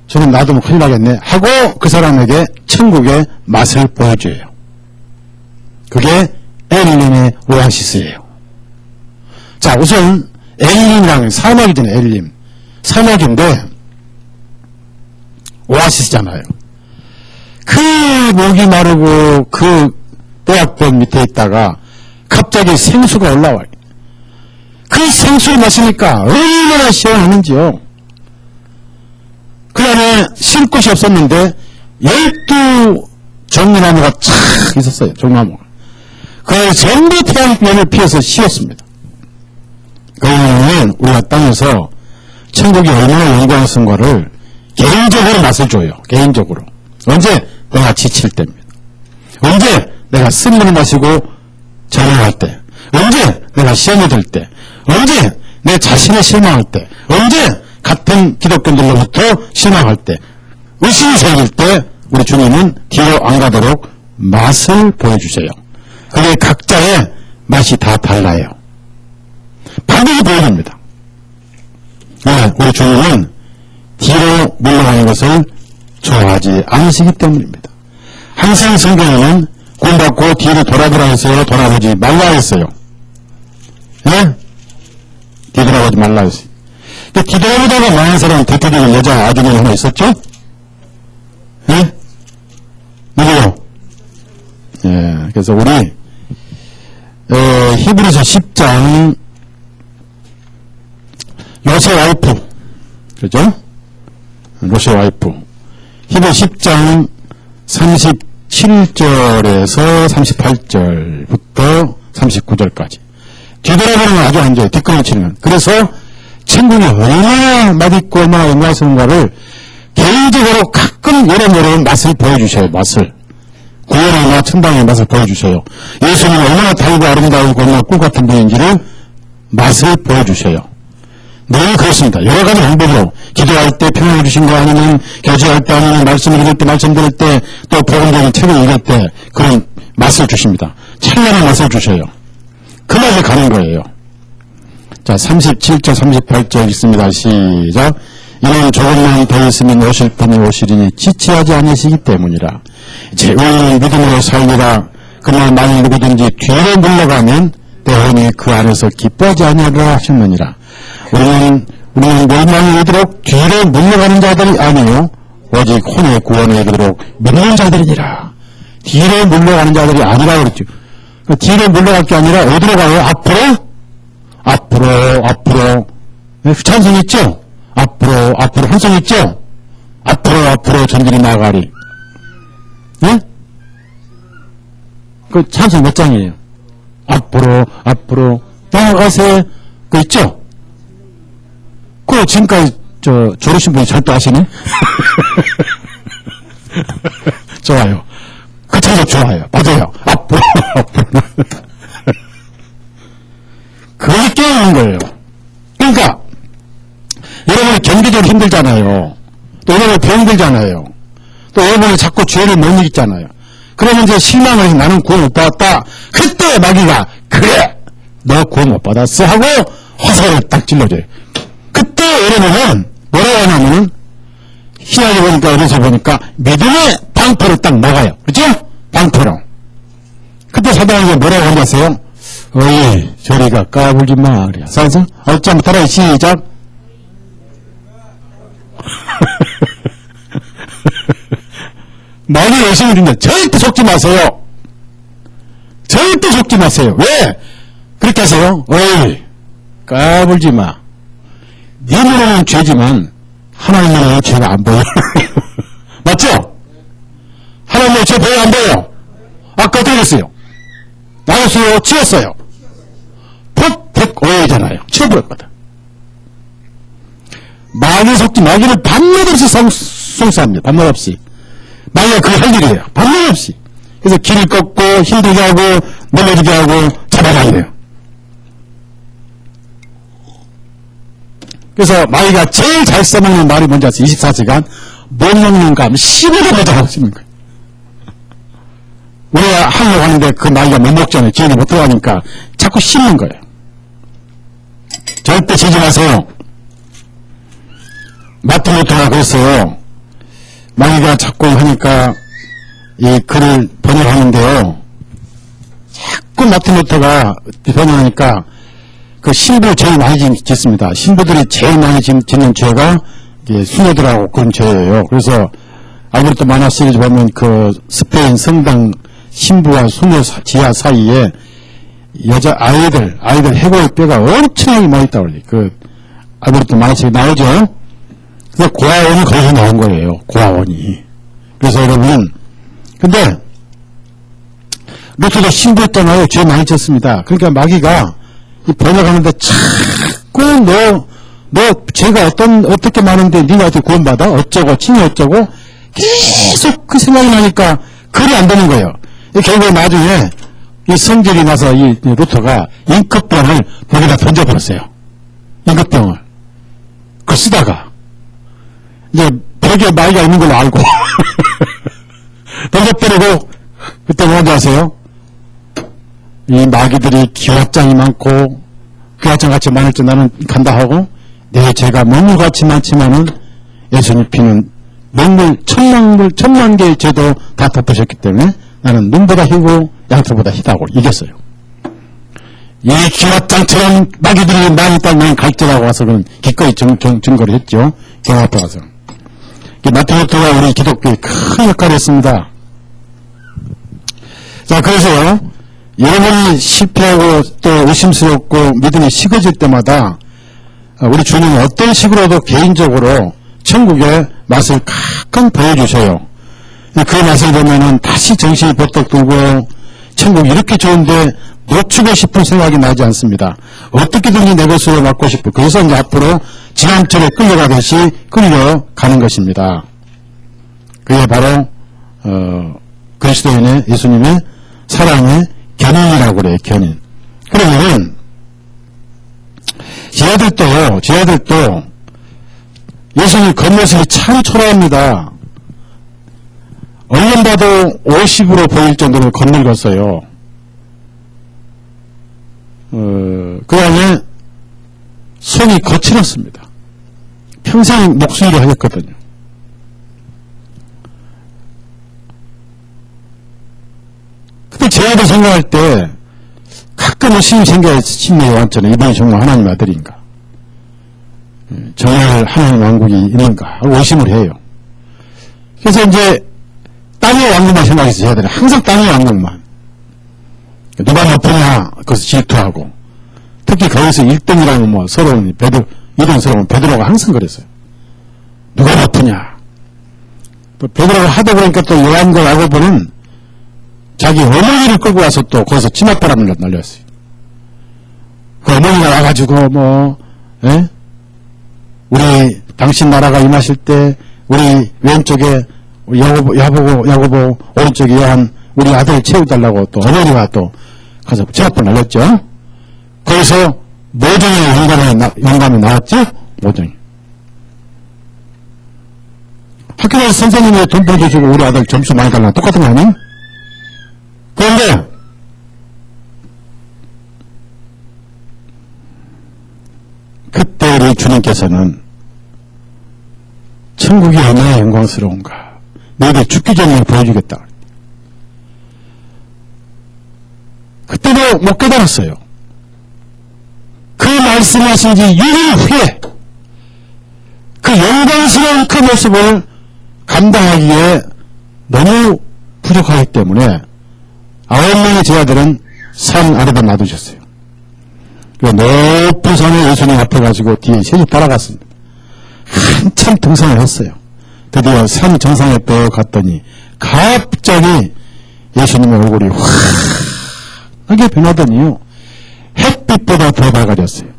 저는 나도 큰일 나겠네. 하고 그 사람에게 천국의 맛을 보여줘요. 그게 엘림의 오아시스예요. 자, 우선 엘림이랑 사막이잖아요, 엘림. 사막인데, 오아시스잖아요. 그 목이 마르고 그 떼약볕 밑에 있다가 갑자기 생수가 올라와요. 그 생수를 마시니까 얼마나 시원하는지요. 그 다음에 쉴 곳이 없었는데 12 종려나무가 쫙 있었어요. 종려나무가. 그 전부 태양면을 피해서 씌웠습니다. 그러면 우리가 땅에서 천국이 얼마나 영광스러운가를 개인적으로 맛을 줘요. 개인적으로. 언제? 내가 지칠 때입니다. 언제? 내가 쓴물을 마시고 절망할 때. 언제? 내가 시험에 들 때. 언제? 내 자신을 실망할 때. 언제? 같은 기독교인들로부터 실망할 때. 의심이 생길 때 우리 주님은 뒤로 안 가도록 맛을 보여주세요. 그게 각자의 맛이 다 달라요. 반드시 보여줍니다. 우리 주님은 뒤로 물러가는 것을 좋아하지 않으시기 때문입니다. 항상 성경에는 구원받고 뒤로 돌아보라 했어요? 돌아보지 말라 했어요? 예? 뒤돌아보지 말라 했어요. 뒤돌아보다가 망한 사람은 대표적인 여자 아주머니 하나 있었죠? 예? 누구요? 예, 그래서 우리 히브리서 10장 롯의 와이프, 그죠? 롯의 와이프. 히브리 10장 37절에서 38절부터 39절까지. 뒤돌아보는 건 아주 안 좋아요. 뒷걸음 치는 건. 그래서 천국이 얼마나 맛있고 얼마나 영광스러운가를 개인적으로 가끔 여러모로 맛을 보여주셔요. 맛을. 구원의 천당의 맛을 보여주셔요. 예수님은 얼마나 달고 아름다우고 얼마나 꿀같은 분인지를 맛을 보여주셔요. 늘 그렇습니다. 여러 가지 방법으로 기도할 때 평안을 주신 거 아니면 교제할 때 아니면 말씀을 읽을 때 말씀 들을 때 또 복음적인 책을 읽을 때 그런 맛을 주십니다. 찬란한 맛을 주셔요. 그 맛을 가는 거예요. 자, 37절 38절 있습니다. 시작. 이는 조금만 더 있으면 오실 분이 오시리니 지체하지 않으시기 때문이라. 우리는 믿음으로 살리라. 그러나 만일 누구든지 뒤로 물러가면 대원이 그 안에서 기뻐하지 아니하리라 하셨느니라. 우리는 멸망에 이르도록 뒤로 물러가는 자들이 아니요 오직 혼의 구원에 이르도록 믿는 자들이니라. 뒤로 물러가는 자들이 아니라 그랬죠. 뒤로 물러갈 게 아니라 어디로 가요? 앞으로 찬송 있죠? 앞으로 한송 있죠? 앞으로 전진이 나가리. 예? 그 찬송 몇 장이에요? 앞으로 나아가세. 그 있죠? 그 지금까지 졸으신 분이 잘 또 하시네? 좋아요. 그 찬송 좋아요. 맞아요. 앞으로. 그걸 깨우는 거예요. 그러니까 여러분이 경제적으로 힘들잖아요. 또 여러분이 병들잖아요. 또 여러분이 자꾸 죄를 못 이기잖아요. 그러면 이제 실망을 해서 나는 구원 못 받았다. 그때 마귀가 그래 너 구원 못 받았어 하고 화살을 딱 찔러줘요. 그때 여러분은 뭐라고 하냐면은 신학에 보니까 어디서 보니까 믿음의 방패로 딱 막아요. 그죠? 방패로. 그때 사단이 뭐라고 하냐세요? 어이 저리가 까불지 마. 그래. 사서 어쩜 따라 시작. 많이 열심히 듣는데 절대 속지 마세요. 절대 속지 마세요. 왜? 그렇게 하세요? 어이 까불지 마. 네 눈에는 죄지만 하나님 눈에는 죄가 안 보여. 맞죠? 하나님 눈에 죄 보여 안 보여? 아까 어떻게 됐어요? 나였어요? 치웠어요? 푹푹 오해잖아요. 치워버렸거든. 마귀 속지 마귀를 밤낮 없이 송수합니다. 밤낮 없이. 마귀가 그걸 할 일이에요. 밤낮 없이. 그래서 길을 꺾고 힘들게 하고 넘어지게 하고 잡아가야 돼요. 그래서 마귀가 제일 잘 써먹는 말이 뭔지 아세요? 24시간 못 먹는 감 10일을 보자고 쓰는 거예요. 우리가 하려고 하는데 그 마귀가 못 먹잖아요. 지원이 못 들어가니까 자꾸 씹는 거예요. 절대 지지 마세요. 마틴 루터가 그랬어요. 마귀가 자꾸 하니까 이 글을 번역하는데요. 자꾸 마틴 루터가 번역하니까 그 신부 제일 많이 짓습니다. 신부들이 제일 많이 짓는 죄가 수녀들하고 그런 죄예요. 그래서 알베르토 마나 시리즈 보면 그 스페인 성당 신부와 수녀 지하 사이에 여자 아이들 해골 뼈가 엄청나게 많이 있다고 그래요. 그 알베르토 마나 시리즈 나오죠. 그래서 고아원이 거기서 나온 거예요. 고아원이. 그래서 여러분 근데 루터도 신부였잖아요. 죄 많이 졌습니다. 그러니까 마귀가 이 번역하는데 자꾸 너 죄가 어떻게 많은데 네가 어떻게 구원받아? 어쩌고 친이 어쩌고 계속 그 생각이 나니까 글이 안 되는 거예요. 결국 나중에 이 성질이 나서 이 루터가 임금병을 거기다 던져버렸어요. 임금병을. 그걸 쓰다가 이제 벽에 마귀가 있는 걸로 알고 던져버리고 그때 뭔지 아세요? 이 마귀들이 기왓장이 많고 기왓장같이 많을 때 나는 간다 하고 내 죄가 먹물같이 많지만은 예수님 피는 먹물 천만 개의 죄도 다 덮으셨기 때문에 나는 눈보다 희고 양털보다 희다고 이겼어요. 이 기왓장처럼 마귀들이 많이 있다면 갈지라고 와서 그런 기꺼이 증거를 했죠. 교회 앞에 와서. 마틴루터가 우리 기독교에 큰 역할을 했습니다. 자, 그래서 여러분이 실패하고 또 의심스럽고 믿음이 식어질 때마다 우리 주님은 어떤 식으로도 개인적으로 천국의 맛을 가끔 보여주셔요. 그 맛을 보면은 다시 정신이 버떡 들고 천국이 이렇게 좋은데 놓치고 싶은 생각이 나지 않습니다. 어떻게든지 내 것으로 맡고 싶고 그래서 이제 앞으로 지난철에 끌려가듯이 끌려가는 것입니다. 그게 바로 그리스도인의 예수님의 사랑의 견인이라고 그래요. 견인. 그러면 쟤네들도 예수님 겉모습이 참 초라합니다. 얼른 봐도 50으로 보일 정도로 겉늙었어요. 그 다음에 손이 거칠었습니다. 평생 목수일을 하셨거든요. 근데 제가 생각할 때 가끔 의심이 생겨요. 요한처럼 이번이 정말 하나님 아들인가? 정말 하나님 왕국이 있는가? 하고 의심을 해요. 그래서 이제 땅의 왕국만 생각해서 해야 되나? 항상 땅의 왕국만. 누가 높으냐? 그래서 질투하고. 특히 거기서 1등이라면 뭐 서러운 이등스러운 베드로가 항상 그랬어요. 누가 높으냐? 또 베드로가 하다 보니까 또 요한과 야고보는 자기 어머니를 끌고 와서 또 거기서 진압바람을 날렸어요. 그 어머니가 와가지고 우리 당신 나라가 임하실 때 우리 왼쪽에 야고보 오른쪽에 요한 우리 아들 채워달라고 또 어머니가 또 가서 진압바람 날렸죠. 거기서 모종의 영감이 나왔죠? 모종이. 학교 가서 선생님이 돈 보여주시고 우리 아들 점수 많이 달라고 똑같은 거 아니에요? 그런데 그때 우리 주님께서는 천국이 얼마나 영광스러운가 너희들 죽기 전에 보여주겠다. 그때도 못 깨달았어요. 그 말씀하신 지 6일 후에 그 영광스러운 그 모습을 감당하기에 너무 부족하기 때문에 9명의 제자들은 산 아래다 놔두셨어요. 높은 산에 예수님 앞에 가지고 뒤에 셋이 따라갔습니다. 한참 등산을 했어요. 드디어 산 정상에 또 갔더니 갑자기 예수님의 얼굴이 환하게 변하더니요. 햇빛보다 더 밝아졌어요.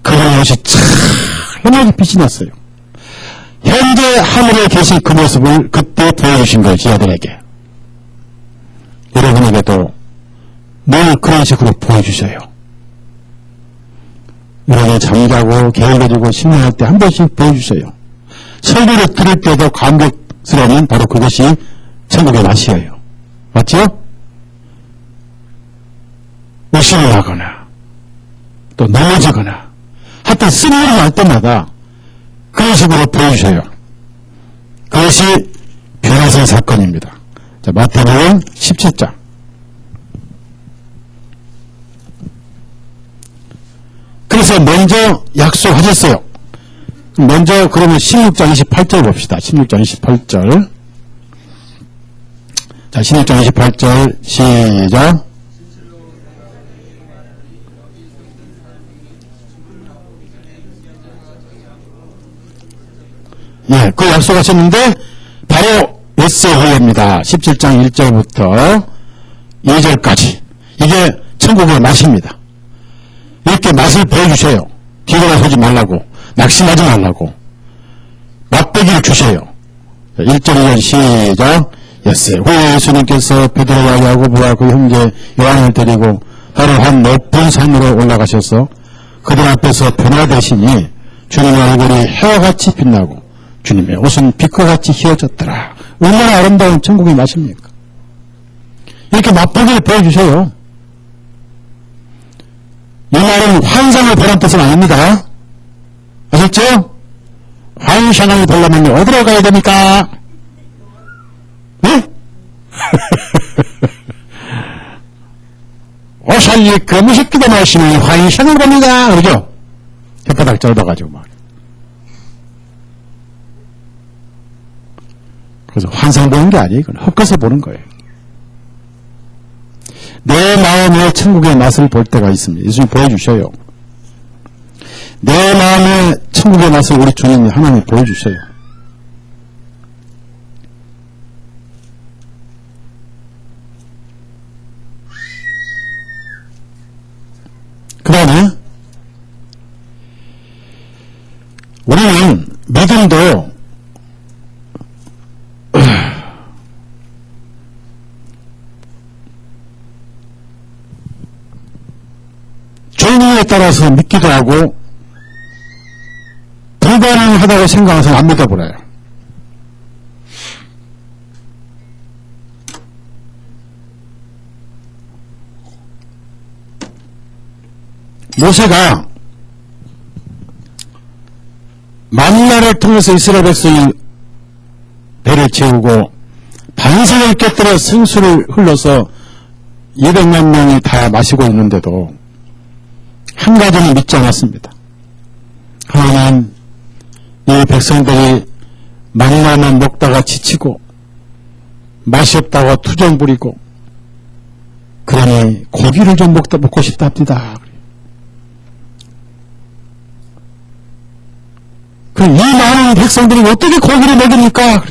그의 옷이 찬란하게 빛이 났어요. 현재 하늘에 계신 그 모습을 그때 보여주신 거예요. 제자들에게. 여러분에게도 늘 그런 식으로 보여주셔요. 여러분이 잠자고 게을러지고 심령할 때 한 번씩 보여주셔요. 설교를 들을 때도 감격스러우면 바로 그것이 천국의 맛이에요. 맞죠? 의심을 하거나 또 넘어지거나 하여튼 쓴일이 날 때마다 그런 식으로 보여주셔요. 그것이 변화생 사건입니다. 자, 마태복음 17장. 그래서 먼저 약속하셨어요. 먼저 그러면 16장 28절 봅시다. 16장 28절. 자, 16장 28절 시작. 예, 그 약속하셨는데 바로 엿새 후에입니다. 17장 1절부터 2절까지. 이게 천국의 맛입니다. 이렇게 맛을 보여주셔요. 뒤돌아서지 말라고, 낙심하지 말라고, 맛보기를 주셔요. 1절 2절 시작. 엿새 후에 예수님께서 베드로와 야고보와 그 형제 요한을 데리고 바로 한 높은 산으로 올라가셔서 그들 앞에서 변화되시니 주님의 얼굴이 해와 같이 빛나고 주님의 옷은 빛과 같이 휘어졌더라. 얼마나 아름다운 천국의 맛입니까? 이렇게 맛보기를 보여주셔요. 말은 환상을 보란 뜻은 아닙니다. 아셨죠? 환상을 보려면 어디로 가야 됩니까? 네? 오살리 금식기도 마시면 환상을 봅니다. 그러죠? 혓바닥 짧아가지고 막. 그래서 환상 보는 게 아니에요. 이건 헛것을 보는 거예요. 내 마음에 천국의 맛을 볼 때가 있습니다. 예수님 보여주셔요. 내 마음에 천국의 맛을 우리 주님이 하나님 보여주셔요. 그 다음에 우리는 믿음도 종류에 따라서 믿기도 하고 불가능하다고 생각해서 안 믿어버려요. 모세가 만나를 통해서 이스라엘 백성이 배를 채우고 반석을 깨뜨려 생수를 흘러서 200만 명이 다 마시고 있는데도 한 가지는 믿지 않았습니다. 하나님, 이 백성들이 만나만 먹다가 지치고 맛이 없다고 투정 부리고 그러니 고기를 좀 먹고 싶답니다. 그럼 이 많은 백성들이 어떻게 고기를 먹입니까?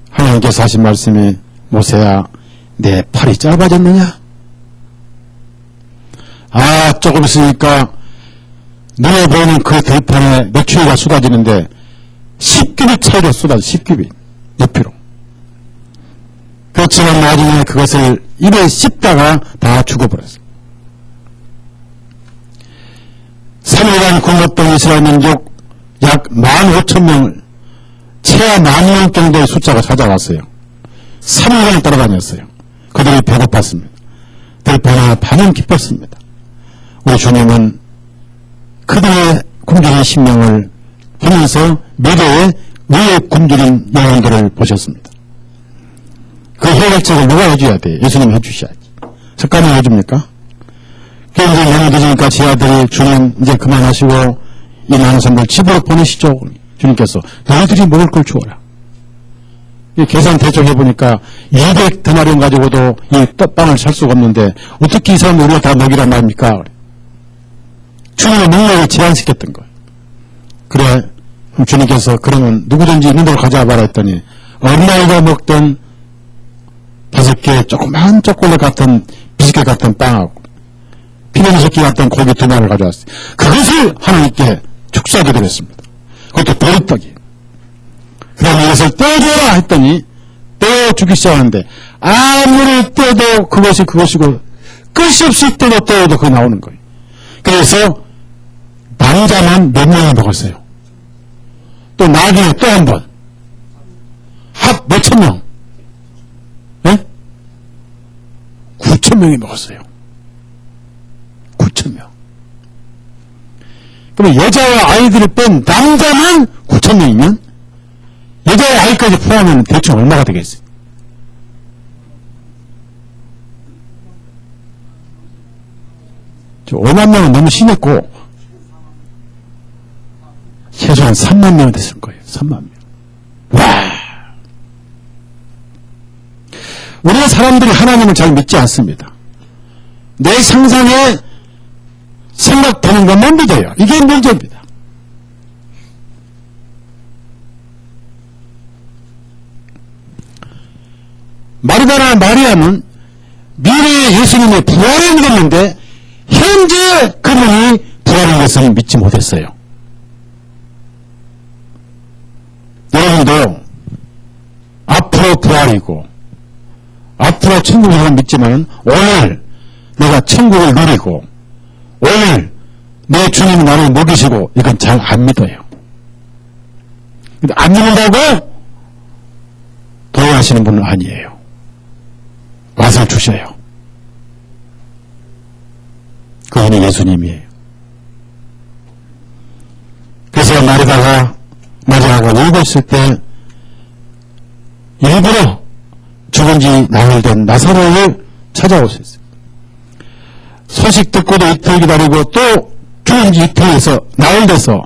하나님께서 하신 말씀이 모세야, 내 팔이 짧아졌느냐? 조금 있으니까 눈에 보이는 그 들판에 메추리가 쏟아지는데 10규빗 차이로 쏟아져. 10규빗 높이로. 그렇지만 나중에 그것을 입에 씹다가 다 죽어버렸어요. 3일간 굶었던 이스라엘 민족 약 15,000명을 최하 10,000명 정도의 숫자가 찾아왔어요. 3일간 따라다녔어요. 그들이 배고팠습니다. 들판에 밤은 기뻤습니다. 우리 주님은 그들의 굶주린 심령을 보면서 미래의 위에 굶주린 영혼들을 보셨습니다. 그 해결책을 누가 해줘야 돼요? 예수님이 해주셔야지. 석가모니 해줍니까? 그런데 너무 늦으니까 제 아들이 주님 이제 그만하시고 이 많은 사람들 집으로 보내시죠. 주님께서 너희들이 먹을 걸 주어라. 계산 대충 해보니까 200데나리온 가지고도 이 떡빵을 살 수가 없는데 어떻게 이 사람들 우리가 다 먹이란 말입니까? 주님의 능력을 제한시켰던 거예요. 그래, 주님께서 그러면 누구든지 있는 대로 가져와봐라 했더니 엄마가 먹던 5개 조그만 초콜릿 같은 비스켓 같은 빵하고 피렌석기 같은 고기 2마리를 가져왔어요. 그것을 하나님께 축사하게 됐습니다. 그것도 보리떡이에요. 그 다음에 이것을 떼어줘라 했더니 떼어주기 시작하는데 아무리 떼도 그것이 그것이고 끝이 없이 떼어도 그거 나오는 거예요. 그래서 남자만 몇 명이 먹었어요. 또 나중에 또 한 번. 합 몇천 명. 네? 9,000명이 먹었어요. 9,000명. 그러면 여자와 아이들을 뺀 남자만 9,000명이면 여자와 아이까지 포함하면 대충 얼마가 되겠어요? 저 5만 명은 너무 심했고 최소한 3만 명이 됐을 거예요. 3만 명. 와! 우리가 사람들이 하나님을 잘 믿지 않습니다. 내 상상에 생각되는 것만 믿어요. 이게 문제입니다. 마르다나 마리아는 미래의 예수님의 부활을 믿었는데 현재 그분이 부활한 것을 믿지 못했어요. 여러분도 앞으로 부활이고 앞으로 천국을 믿지만 오늘 내가 천국을 누리고 오늘 내 주님이 나를 먹이시고 이건 잘 안 믿어요. 근데 안 믿는다고 도와하시는 분은 아니에요. 맛을 주셔요. 예수님이에요. 그래서 마리아가 울고 있을 때 일부러 죽은 지 나흘 된 나사로를 찾아오셨어요. 소식 듣고도 이틀 기다리고 또 죽은 지 이틀에서 나흘 돼서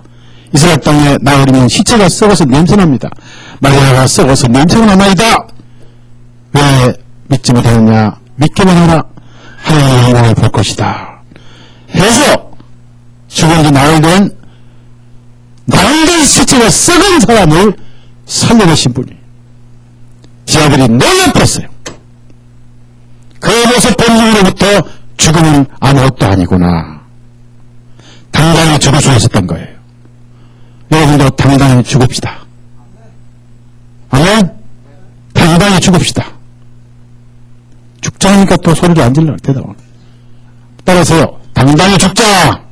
이스라엘 땅에 나으리면 시체가 썩어서 냄새납니다. 마리아가 썩어서 냄새가 나나이다. 왜 믿지 못하느냐? 믿기만 하라. 하나님의 영광을 볼 것이다. 해서 죽은 지 나흘 된 시체가 썩은 사람을 살려내신 분이 지하들이 놀라버렸어요. 그 모습 본 이후로부터 죽음은 아무것도 아니구나. 당당히 죽을 수 있었던 거예요. 여러분도 당당히 죽읍시다. 아멘? 당당히 죽읍시다. 죽자니까 또 소리를 안 질러. 대답을. 따라서요. 당당히 죽자.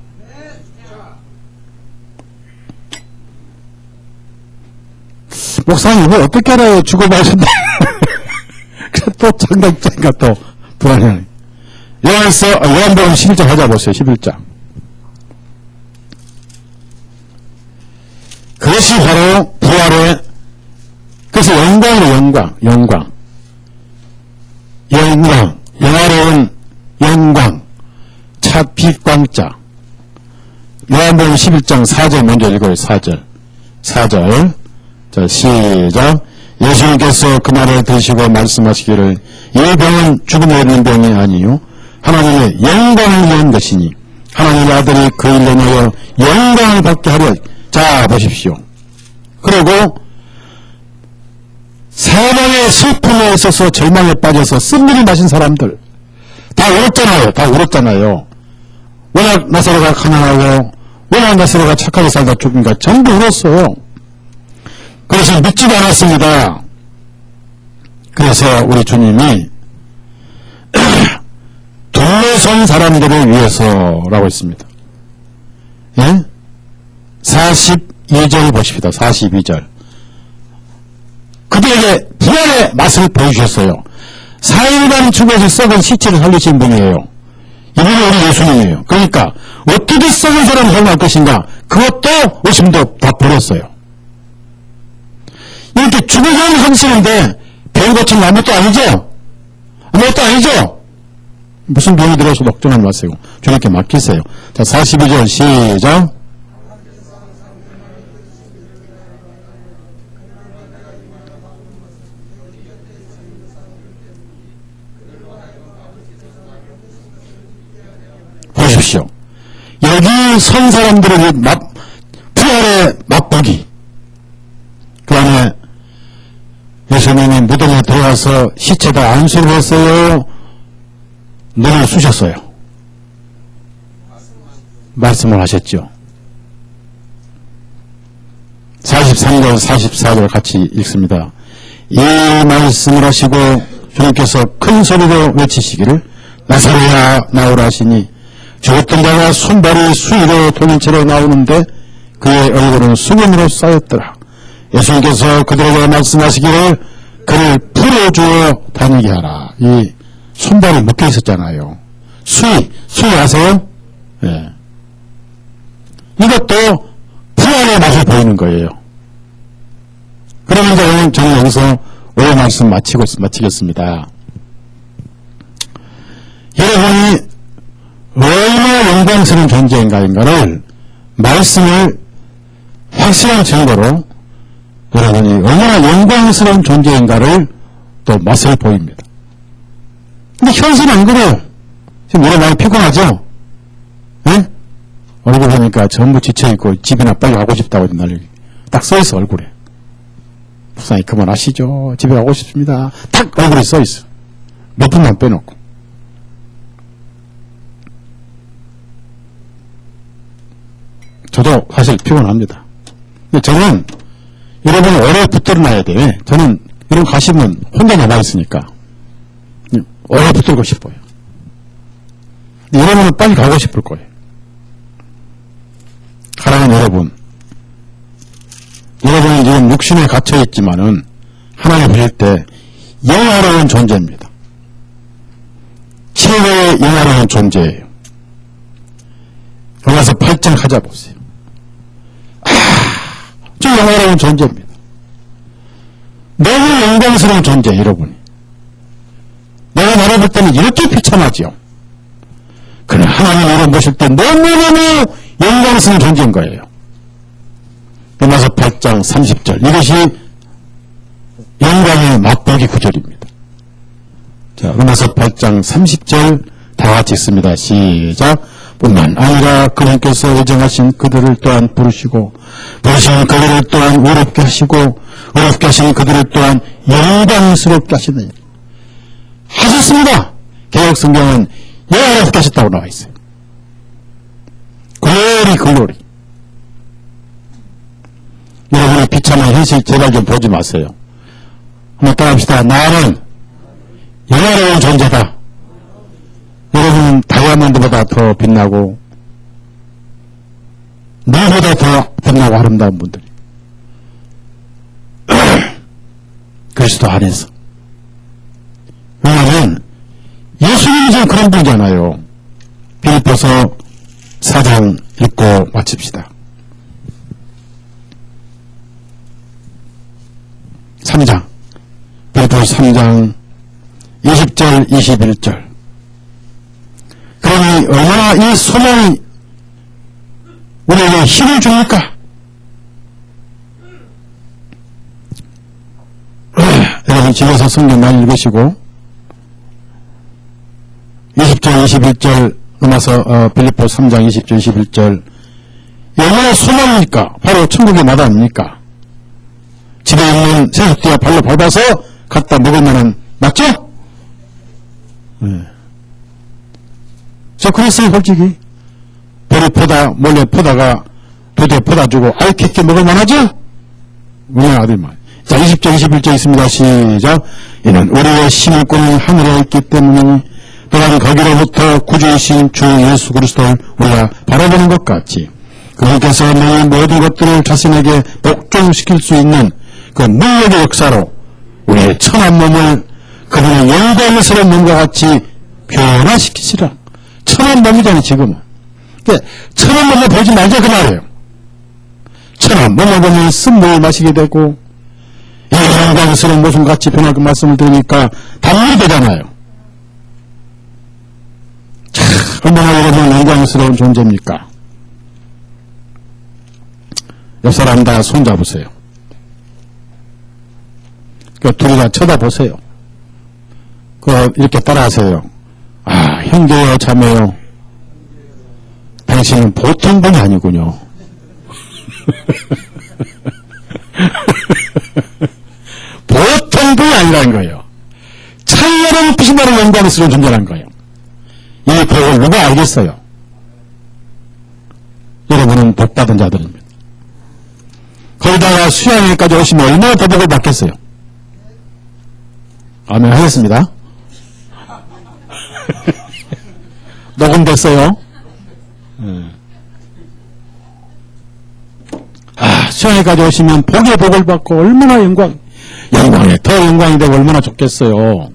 목사님 이거 어떻게 알아요? 죽어봐야신다. 또 장단자니까 또 불안해. 요한복음 11장 찾아보세요. 11장. 그것이 바로 부활의, 그래서 영광이에요. 영화로운 영광, 차 빛광자. 요한복음 11장 4절 먼저 읽어요. 4절. 자, 시작. 예수님께서 그 말을 들으시고 말씀하시기를 이 병은 죽음에 있는 병이 아니요 하나님의 영광을 위한 것이니 하나님의 아들이 그 일로 인하여 영광을 받게 하려. 자, 보십시오. 그리고 사망의 슬픔에 있어서 절망에 빠져서 쓴물을 마신 사람들 다 울었잖아요. 워낙 나사로가 가난하고 워낙 나사로가 착하게 살다 죽으니까 전부 울었어요. 그래서 믿지도 않았습니다. 그래서 우리 주님이 둘러선 사람들을 위해서라고 했습니다. 예? 42절 보십시다. 42절. 그들에게 부활의 맛을 보여주셨어요. 4일간 죽어서 썩은 시체를 살리신 분이에요. 이분이 우리 예수님이에요. 그러니까 어떻게 썩은 사람을 살려할 것인가? 그것도 의심도 다 버렸어요. 이렇게 죽은 사람을 살리시는데 병 고치는 아무것도 아니죠? 무슨 병이 들어서 걱정하지 마세요. 주님께 맡기세요. 자, 42절 시작. 보십시오. 여기 선 사람들에게 부활의 맛보기. 그 안에 예수님이 무덤에 들어가서 시체다 안수를 했어요. 눈을 쑤셨어요. 말씀을 하셨죠. 43절 44절 같이 읽습니다. 이 말씀을 하시고 주님께서 큰 소리로 외치시기를 나사로야 나오라 하시니 죽었던 자가 손발이 수위로 돌린 채로 나오는데 그의 얼굴은 수면으로 쌓였더라. 예수님께서 그들에게 말씀하시기를 그를 풀어주어 다니게 하라. 이 손발이 묶여 있었잖아요. 수위 아세요? 예. 이것도 부활의 맛을 보이는 거예요. 그러면서 오늘 저는 여기서 오늘 말씀 마치겠습니다. 여러분이 얼마나 영광스러운 존재인가를 말씀을 확실한 증거로 여러분이 얼마나 영광스러운 존재인가를 또 맛을 보입니다. 근데 현실은 안 그래요. 지금 노래 많이 피곤하죠? 네? 얼굴 보니까 전부 지쳐있고 집이나 빨리 가고 싶다고 난리 딱 써있어 얼굴에. 목사님 그만하시죠. 집에 가고 싶습니다. 딱 얼굴에 써있어. 몇 분만 빼놓고. 저도 사실 피곤합니다. 근데 저는 여러분은 오래 붙들어 놔야 돼. 저는 이런 거 가시면 혼자 남아있으니까 오래 붙들고 싶어요. 여러분은 빨리 가고 싶을 거예요. 사랑하는 여러분은 지금 육신에 갇혀있지만은 하나님 보실 때 영화로운 존재입니다. 최고의 영화로운 존재예요. 로마서 8장 찾아보세요. 저 영광스러운 존재입니다. 너무 영광스러운 존재, 여러분이. 내가 바라볼 때는 이렇게 비참하지요. 그러나 하나님으로 모실 때 너무너무 영광스러운 존재인 거예요. 로마서 8장 30절. 이것이 영광의 맛보기 구절입니다. 자, 로마서 8장 30절 다 같이 읽습니다. 시작. 뿐만 아니라 그분께서 예정하신 그들을 또한 부르시고 부르신 그들을 또한 의롭게 하시고 의롭게 하신 그들을 또한 영광스럽게 하시느니라. 하셨습니다. 개혁성경은 영광스럽게 하셨다고 나와 있어요. 글로리. 여러분의 비참한 현실 제발 좀 보지 마세요. 한번 따라합시다. 나는 영화로운 존재다. 여러분은 다이아몬드보다 더 빛나고 누구보다 더 빛나고 아름다운 분들이 그리스도 안에서. 왜냐하면 예수님이 지금 그런 분이잖아요. 빌립보서 4장 읽고 마칩시다. 3장 빌립보서 3장 20절 21절. 그러니 얼마나 이 소망이 우리에게 힘을 줍니까? 여러분 집에서 성경 많이 읽으시고 20절 21절 넘어서 빌립보 3장 20절 21절 얼마나 소망입니까? 바로 천국의 마다 아닙니까? 집에 있는 새우띠와 발로 밟아서 갖다 먹을 만한, 맞죠? 네. 저 그랬어요. 솔직히 볼에 포다 몰래 포다가 도대에 포다 주고 알캐캐 먹을 만하죠? 우리의 아들만. 자 20절 21절 있습니다. 시작. 이는 우리의 심을꾼은 하늘에 있기 때문에 또한 거기로부터 구주이신 주 예수 그리스도를 우리가 바라보는 것 같이 그분께서 너희 모든 것들을 자신에게 복종시킬 수 있는 그 능력의 역사로 우리의 천한 몸을 그분의 영광스러운 몸과 같이 변화시키시라. 천한 몸이잖아요, 지금은. 그러니까 천한 몸을 보지 말자, 그 말이에요. 천한 몸을 보면 쓴물을 마시게 되고, 이 영광스러운 모습 같이 변할 그 말씀을 들으니까 단물이 되잖아요. 참, 얼마나 여러분 영광스러운 존재입니까? 옆 사람 다 손잡으세요. 그 둘이 다 쳐다보세요. 이렇게 따라하세요. 아, 형제요, 자매요. 당신은 보통 분이 아니군요. 보통 분이 아니라는 거예요. 찬란한 빛나는 영광스러운 존재라는 거예요. 이 복을 누가 알겠어요? 여러분은 복받은 자들입니다. 거기다가 수양회까지 오시면 얼마나 더 복을 받겠어요? 아멘 하겠습니다. 녹음됐어요. 수양회까지 오시면 복의 복을 받고 얼마나 영광에 더 영광이 되고 얼마나 좋겠어요.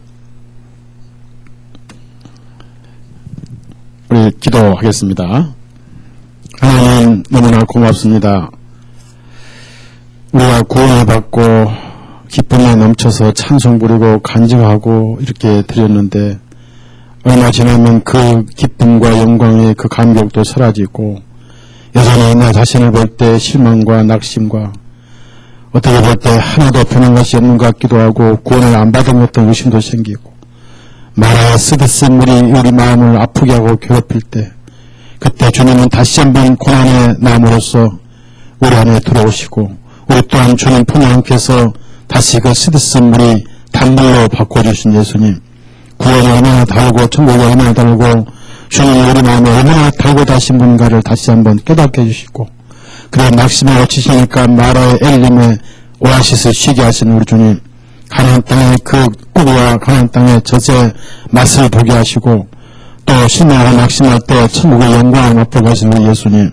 우리 기도하겠습니다. 하나님 너무나 고맙습니다. 우리가 구원을 받고 기쁨에 넘쳐서 찬송 부리고 간증하고 이렇게 드렸는데 얼마 지나면 그 기쁨과 영광의 그 감격도 사라지고 여전히 나 자신을 볼 때 실망과 낙심과 어떻게 볼 때 하나도 변한 것이 없는 것 같기도 하고 구원을 안 받은 것도 의심도 생기고 마라의 쓰디쓴 물이 우리 마음을 아프게 하고 괴롭힐 때 그때 주님은 다시 한번 고난의 나무로서 우리 안에 들어오시고 우리 또한 주님 품에 안겨서 다시 그 쓰디쓴 물이 단물로 바꿔주신 예수님, 구원이 얼마나 다르고 천국이 얼마나 다르고 주님이 우리 마음에 얼마나 달고 다신 분가를 다시 한번 깨닫게 해주시고 그래 낙심에 갇히시니까 마라의 엘림의 오아시스 쉬게 하신 우리 주님, 가나안 땅의 그 꿈과 가나안 땅의 젖의 맛을 보게 하시고 또 신나고 낙심할 때 천국의 영광을 맛보게 하신 우리 예수님,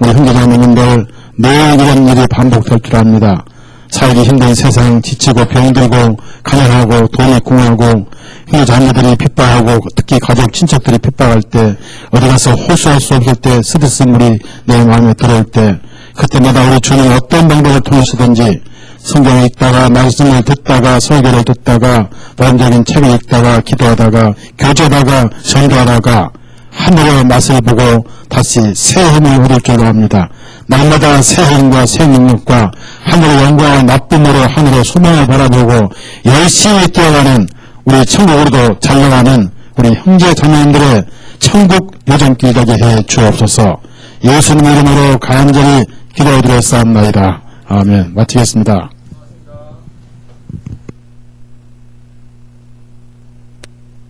우리 형제자매님들 늘 이런 일이 반복될 줄 압니다. 살기 힘든 세상, 지치고 병들고 가난하고 돈이 궁하고 형제 자매들이 핍박하고 특히 가족 친척들이 핍박할 때 어디 가서 호소할 수 없을 때 스트레스물이 내 마음에 들어올 때 그때마다 우리 주는 어떤 방법을 통해서든지 성경을 읽다가 말씀을 듣다가 설교를 듣다가 복음적인 책을 읽다가 기도하다가 교제하다가 전도하다가 하늘의 맛을 보고 다시 새 힘을 얻을 줄로 합니다. 날마다 새 힘과 새 능력과 하늘의 영광과 나쁨으로 하늘의 소망을 바라보고 열심히 뛰어가는 우리 천국으로도 달려가는 우리 형제 자매님들의 천국 여정길 되게 해 주옵소서. 예수님 이름으로 간절히 기도드렸사옵나이다. 아멘. 마치겠습니다.